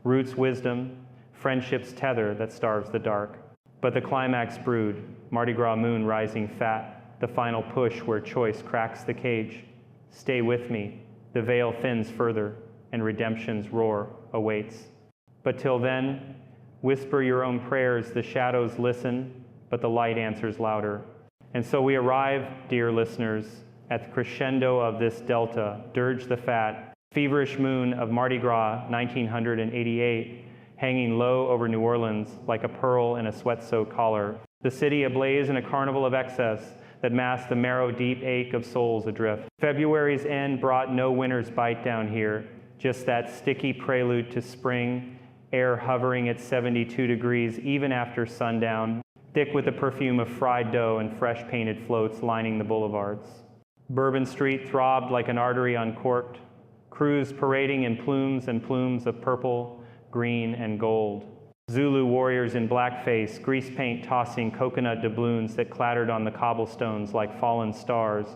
roots wisdom, friendship's tether that starves the dark. But the climax brewed, Mardi Gras moon rising fat, the final push where choice cracks the cage. Stay with me, the veil thins further, and redemption's roar awaits. But till then, whisper your own prayers, the shadows listen, but the light answers louder. And so we arrive, dear listeners, at the crescendo of this delta, dirge the fat, feverish moon of Mardi Gras 1988, hanging low over New Orleans like a pearl in a sweat-soaked collar. The city ablaze in a carnival of excess that masked the marrow-deep ache of souls adrift. February's end brought no winter's bite down here, just that sticky prelude to spring, air hovering at 72 degrees even after sundown, thick with the perfume of fried dough and fresh painted floats lining the boulevards. Bourbon Street throbbed like an artery uncorked, crews parading in plumes and plumes of purple, green, and gold. Zulu warriors in blackface, grease paint tossing coconut doubloons that clattered on the cobblestones like fallen stars,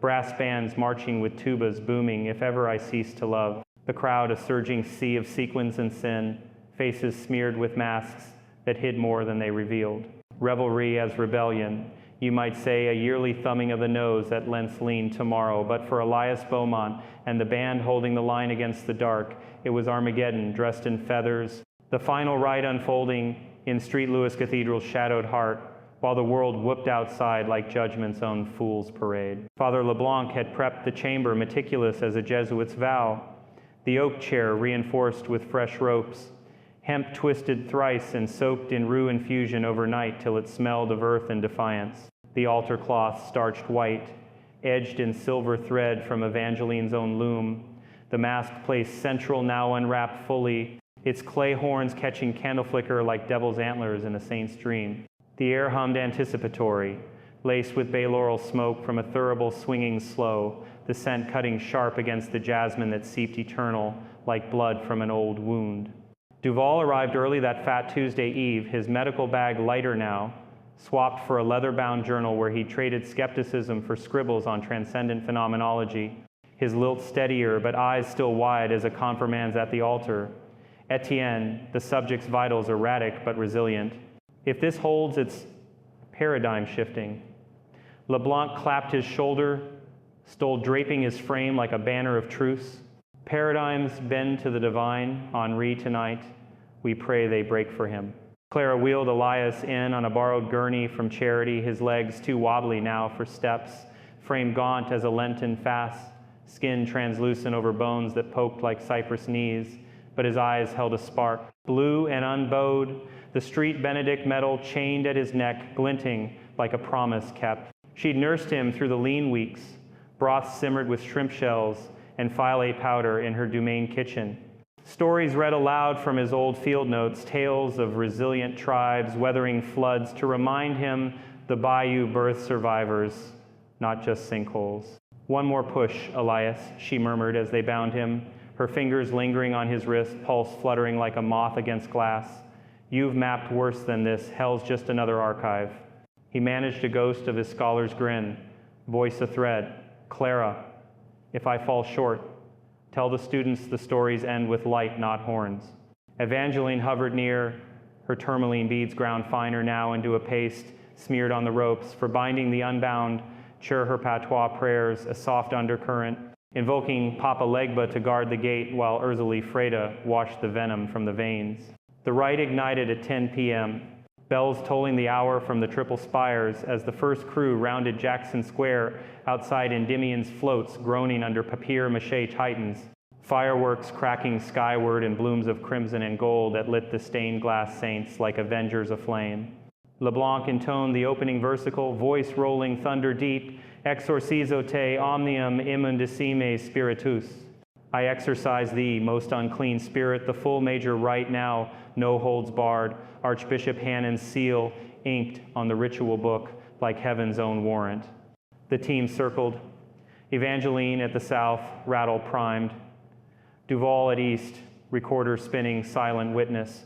brass bands marching with tubas booming, if ever I cease to love. The crowd a surging sea of sequins and sin, faces smeared with masks that hid more than they revealed. Revelry as rebellion, you might say a yearly thumbing of the nose at Lent's lean tomorrow, but for Elias Beaumont and the band holding the line against the dark, it was Armageddon dressed in feathers, the final rite unfolding in St. Louis Cathedral's shadowed heart, while the world whooped outside like judgment's own fool's parade. Father LeBlanc had prepped the chamber meticulous as a Jesuit's vow, the oak chair reinforced with fresh ropes, hemp twisted thrice and soaked in rue infusion overnight till it smelled of earth and defiance. The altar cloth starched white, edged in silver thread from Evangeline's own loom, the mask placed central now unwrapped fully, its clay horns catching candle flicker like devil's antlers in a saint's dream. The air hummed anticipatory, laced with bay laurel smoke from a thurible swinging slow, the scent cutting sharp against the jasmine that seeped eternal, like blood from an old wound. Duval arrived early that fat Tuesday eve, his medical bag lighter now, swapped for a leather-bound journal where he traded skepticism for scribbles on transcendent phenomenology, his lilt steadier but eyes still wide as a confirmand's at the altar. Etienne, the subject's vitals erratic but resilient. If this holds, it's paradigm shifting. LeBlanc clapped his shoulder, stole draping his frame like a banner of truce. Paradigms bend to the divine, Henri tonight. We pray they break for him. Clara wheeled Elias in on a borrowed gurney from Charity, his legs too wobbly now for steps, frame gaunt as a Lenten fast, skin translucent over bones that poked like cypress knees, but his eyes held a spark. Blue and unbowed, the street Benedict medal chained at his neck, glinting like a promise kept. She'd nursed him through the lean weeks, broth simmered with shrimp shells and file powder in her Dumaine kitchen. Stories read aloud from his old field notes, tales of resilient tribes weathering floods to remind him the bayou birth survivors, not just sinkholes. One more push, Elias, she murmured as they bound him, her fingers lingering on his wrist, pulse fluttering like a moth against glass. You've mapped worse than this. Hell's just another archive. He managed a ghost of his scholar's grin, voice a thread. Clara, if I fall short, tell the students the stories end with light, not horns. Evangeline hovered near, her tourmaline beads ground finer now into a paste smeared on the ropes, for binding the unbound, chur her patois prayers, a soft undercurrent, invoking Papa Legba to guard the gate while Urzuli Freda washed the venom from the veins. The rite ignited at 10 p.m., bells tolling the hour from the triple spires as the first crew rounded Jackson Square outside Endymion's floats groaning under papier-mâché titans, fireworks cracking skyward in blooms of crimson and gold that lit the stained glass saints like avengers aflame. LeBlanc intoned the opening versicle, voice rolling thunder deep, Exorcizo te omnium immundissime spiritus. I exorcise thee, most unclean spirit, the full major rite now, no holds barred, Archbishop Hannon's seal inked on the ritual book like heaven's own warrant. The team circled. Evangeline at the south, rattle primed. Duval at east, recorder spinning, silent witness.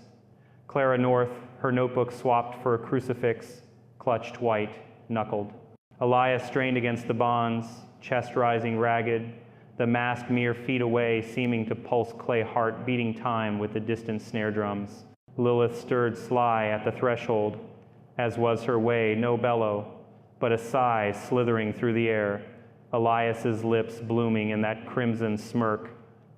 Clara north, her notebook swapped for a crucifix, clutched white, knuckled. Elias strained against the bonds, chest rising ragged, the mask mere feet away, seeming to pulse clay heart, beating time with the distant snare drums. Lilith stirred sly at the threshold, as was her way, no bellow, but a sigh slithering through the air, Elias's lips blooming in that crimson smirk,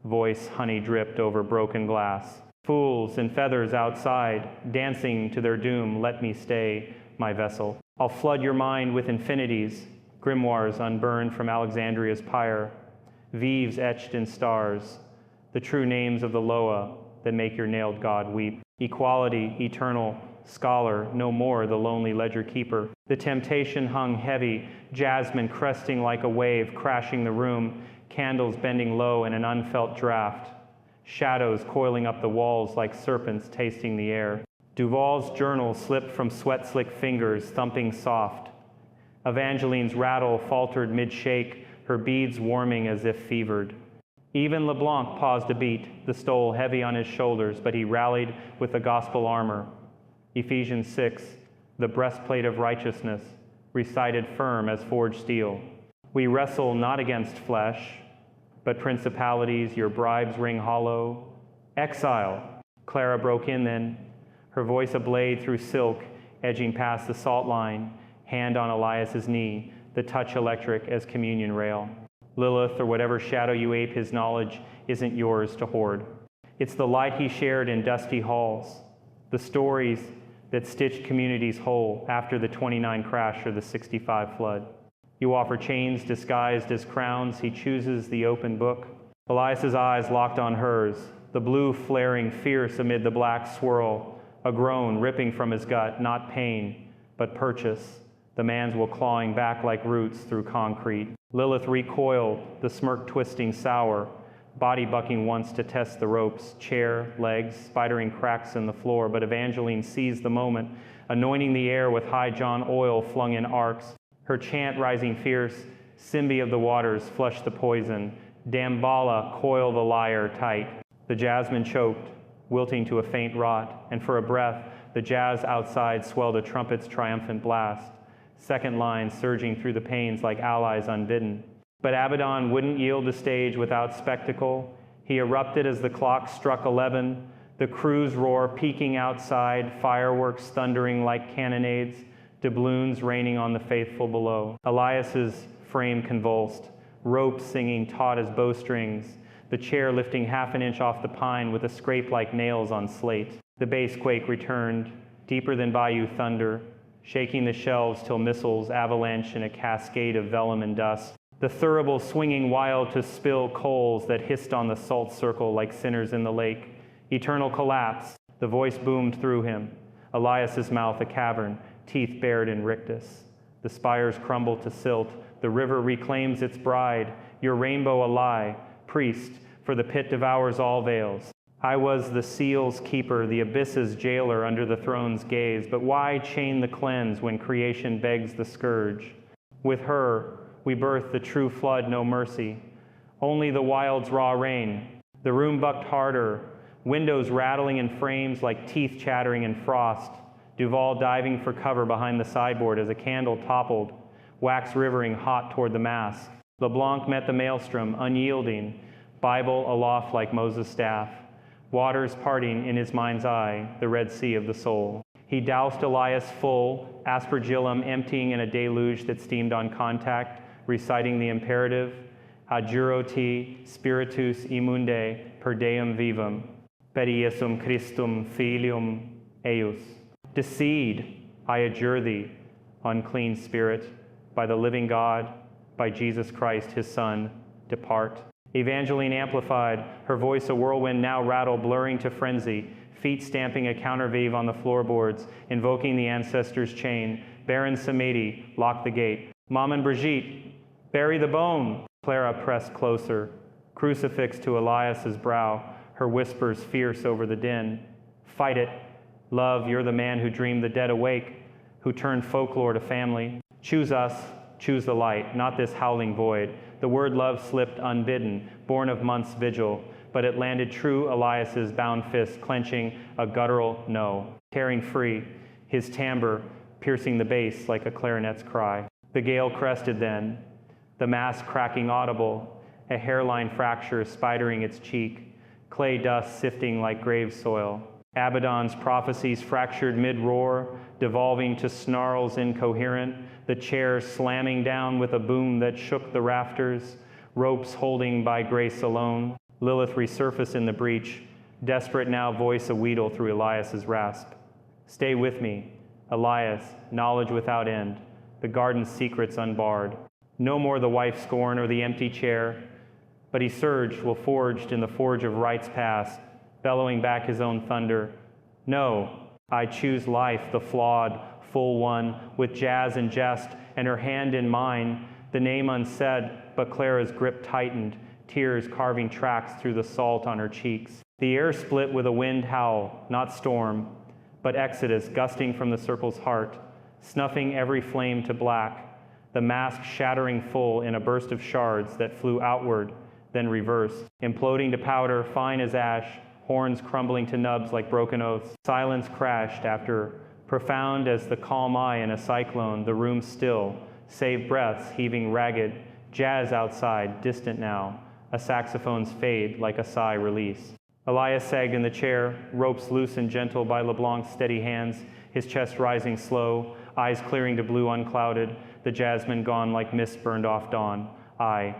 voice honey dripped over broken glass. Fools in feathers outside, dancing to their doom, let me stay, my vessel. I'll flood your mind with infinities, grimoires unburned from Alexandria's pyre, Vives etched in stars, the true names of the Loa that make your nailed god weep. Equality, eternal, scholar, no more the lonely ledger keeper. The temptation hung heavy, jasmine cresting like a wave, crashing the room, candles bending low in an unfelt draft, shadows coiling up the walls like serpents tasting the air. Duval's journal slipped from sweat-slick fingers, thumping soft. Evangeline's rattle faltered mid-shake, her beads warming as if fevered. Even LeBlanc paused a beat, the stole heavy on his shoulders, but he rallied with the gospel armor. Ephesians 6, the breastplate of righteousness, recited firm as forged steel. We wrestle not against flesh, but principalities, your bribes ring hollow. Exile, Clara broke in then, her voice a blade through silk, edging past the salt line, hand on Elias's knee, the touch electric as communion rail. Lilith, or whatever shadow you ape his knowledge, isn't yours to hoard. It's the light he shared in dusty halls, the stories that stitched communities whole after the 29 crash or the 65 flood. You offer chains disguised as crowns, he chooses the open book. Elias's eyes locked on hers, the blue flaring fierce amid the black swirl, a groan ripping from his gut, not pain, but purchase. The man's will clawing back like roots through concrete. Lilith recoiled, the smirk twisting sour, body bucking once to test the ropes, chair, legs, spidering cracks in the floor, but Evangeline seized the moment, anointing the air with high John oil flung in arcs. Her chant rising fierce, Simbi of the waters, flush the poison, Damballa, coil the lyre tight. The jasmine choked, wilting to a faint rot, and for a breath, the jazz outside swelled a trumpet's triumphant blast, second line surging through the panes like allies unbidden. But Abaddon wouldn't yield the stage without spectacle. He erupted as the clock struck 11, the crew's roar peaking outside, fireworks thundering like cannonades, doubloons raining on the faithful below. Elias's frame convulsed, ropes singing taut as bowstrings, the chair lifting half an inch off the pine with a scrape like nails on slate. The bass quake returned, deeper than bayou thunder, shaking the shelves till missiles avalanche in a cascade of vellum and dust. The thurible swinging wild to spill coals that hissed on the salt circle like sinners in the lake. Eternal collapse, the voice boomed through him. Elias's mouth a cavern, teeth bared in rictus. The spires crumble to silt, the river reclaims its bride, your rainbow a lie, priest, for the pit devours all veils. I was the seal's keeper, the abyss's jailer under the throne's gaze, but why chain the cleanse when creation begs the scourge? With her, we birth the true flood, no mercy. Only the wild's raw rain. The room bucked harder, windows rattling in frames like teeth chattering in frost. Duval diving for cover behind the sideboard as a candle toppled, wax rivering hot toward the mass. LeBlanc met the maelstrom, unyielding, Bible aloft like Moses' staff. Waters parting in his mind's eye, the Red Sea of the soul. He doused Elias full, aspergillum emptying in a deluge that steamed on contact, reciting the imperative, adjuro te spiritus immunde per deum vivum, per Iesum Christum filium eius. Decede, I adjure thee, unclean spirit, by the living God, by Jesus Christ, his Son, depart. Evangeline amplified, her voice a whirlwind now rattle blurring to frenzy, feet stamping a counterveve on the floorboards, invoking the ancestors' chain. Baron Samedi, lock the gate. Maman Brigitte, bury the bone. Clara pressed closer, crucifix to Elias's brow, her whispers fierce over the din. Fight it. Love, you're the man who dreamed the dead awake, who turned folklore to family. Choose us, choose the light, not this howling void. The word love slipped unbidden, born of months' vigil, but it landed true Elias's bound fist, clenching a guttural no. Tearing free, his timbre piercing the bass like a clarinet's cry. The gale crested then, the mass cracking audible, a hairline fracture spidering its cheek, clay dust sifting like grave soil. Abaddon's prophecies fractured mid-roar, devolving to snarls incoherent, the chair slamming down with a boom that shook the rafters, ropes holding by grace alone. Lilith resurfaced in the breach, desperate now voice a wheedle through Elias's rasp. Stay with me, Elias, knowledge without end, the garden's secrets unbarred. No more the wife scorn or the empty chair, but he surged while forged in the forge of rights past, bellowing back his own thunder. No, I choose life, the flawed, full one, with jazz and jest, and her hand in mine, the name unsaid, but Clara's grip tightened, tears carving tracks through the salt on her cheeks. The air split with a wind howl, not storm, but exodus gusting from the circle's heart, snuffing every flame to black, the mask shattering full in a burst of shards that flew outward, then reversed, imploding to powder fine as ash, horns crumbling to nubs like broken oaths. Silence crashed after, profound as the calm eye in a cyclone, the room still, save breaths heaving ragged, jazz outside, distant now, a saxophone's fade like a sigh release. Elias sagged in the chair, ropes loose and gentle by LeBlanc's steady hands, his chest rising slow, eyes clearing to blue unclouded, the jasmine gone like mist burned off dawn. I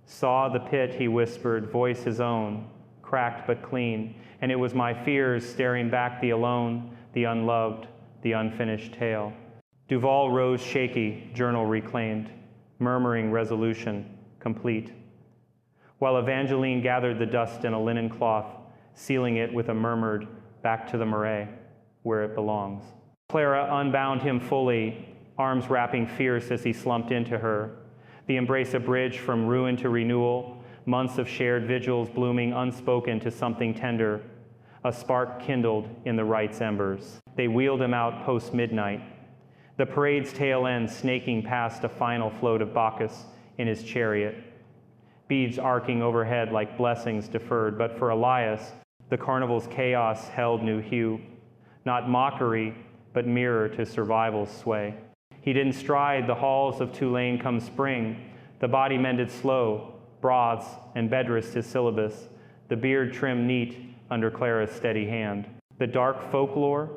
saw the pit, he whispered, voice his own, cracked but clean, and it was my fears staring back the alone, the unloved, the unfinished tale. Duval rose shaky, journal reclaimed, murmuring resolution, complete, while Evangeline gathered the dust in a linen cloth, sealing it with a murmured, back to the marais, where it belongs. Clara unbound him fully, arms wrapping fierce as he slumped into her, the embrace a bridge from ruin to renewal, months of shared vigils blooming unspoken to something tender, a spark kindled in the right's embers. They wheeled him out post-midnight, the parade's tail end snaking past a final float of Bacchus in his chariot. beads arcing overhead like blessings deferred. But for Elias, the carnival's chaos held new hue, not mockery, but mirror to survival's sway. He didn't stride the halls of Tulane come spring. The body mended slow, broths and bedrest his syllabus, the beard trimmed neat under Clara's steady hand. The dark folklore,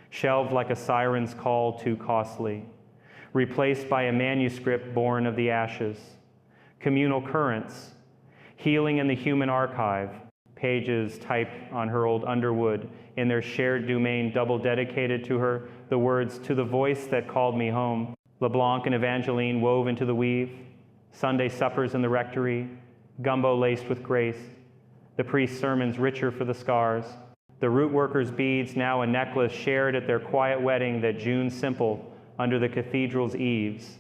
shelved like a siren's call too costly, replaced by a manuscript born of the ashes. Communal currents, healing in the human archive, pages typed on her old underwood, in their shared domain double dedicated to her, the words, "To the voice that called me home." LeBlanc and Evangeline wove into the weave, Sunday suppers in the rectory, gumbo laced with grace, the priest's sermons richer for the scars, the root workers' beads now a necklace shared at their quiet wedding that June simple under the cathedral's eaves,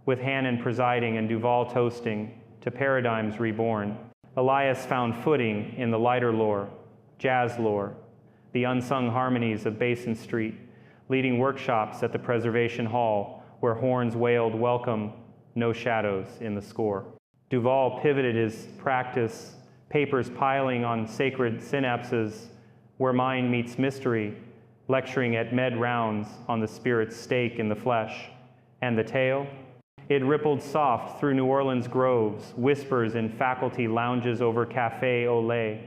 with Hannon presiding and Duval toasting to paradigms reborn. Elias found footing in the lighter lore, jazz lore, the unsung harmonies of Basin Street, leading workshops at the Preservation Hall where horns wailed welcome, no shadows in the score. Duval pivoted his practice, papers piling on sacred synapses where mind meets mystery, lecturing at med rounds on the spirit's stake in the flesh. And the tale? It rippled soft through New Orleans groves, whispers in faculty lounges over café au lait,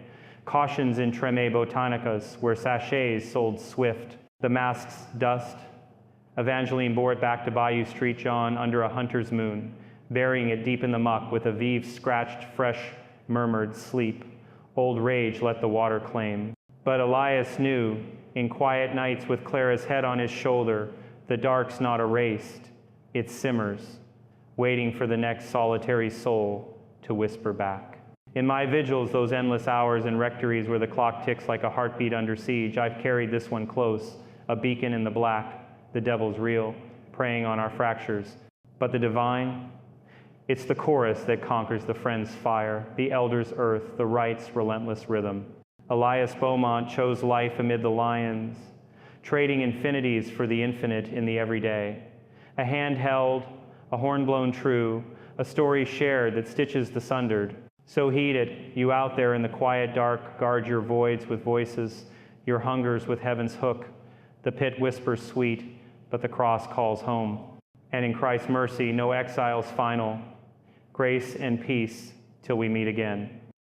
cautions in Treme Botanicas where sachets sold swift, the mask's dust. Evangeline bore it back to Bayou St. John under a hunter's moon, burying it deep in the muck with a vive scratched, fresh, murmured sleep. Old rage let the water claim. But Elias knew, in quiet nights with Clara's head on his shoulder, the dark's not erased, it simmers, waiting for the next solitary soul to whisper back. In my vigils, those endless hours in rectories where the clock ticks like a heartbeat under siege, I've carried this one close, a beacon in the black. The devil's real, preying on our fractures. But the divine, it's the chorus that conquers the friend's fire, the elder's earth, the right's relentless rhythm. Elias Beaumont chose life amid the lions, trading infinities for the infinite in the everyday. A hand held, a horn blown true, a story shared that stitches the sundered. So heed it, you out there in the quiet dark, guard your voids with voices, your hungers with heaven's hook. The pit whispers sweet, but the cross calls home. And in Christ's mercy, no exile's final. Grace and peace till we meet again.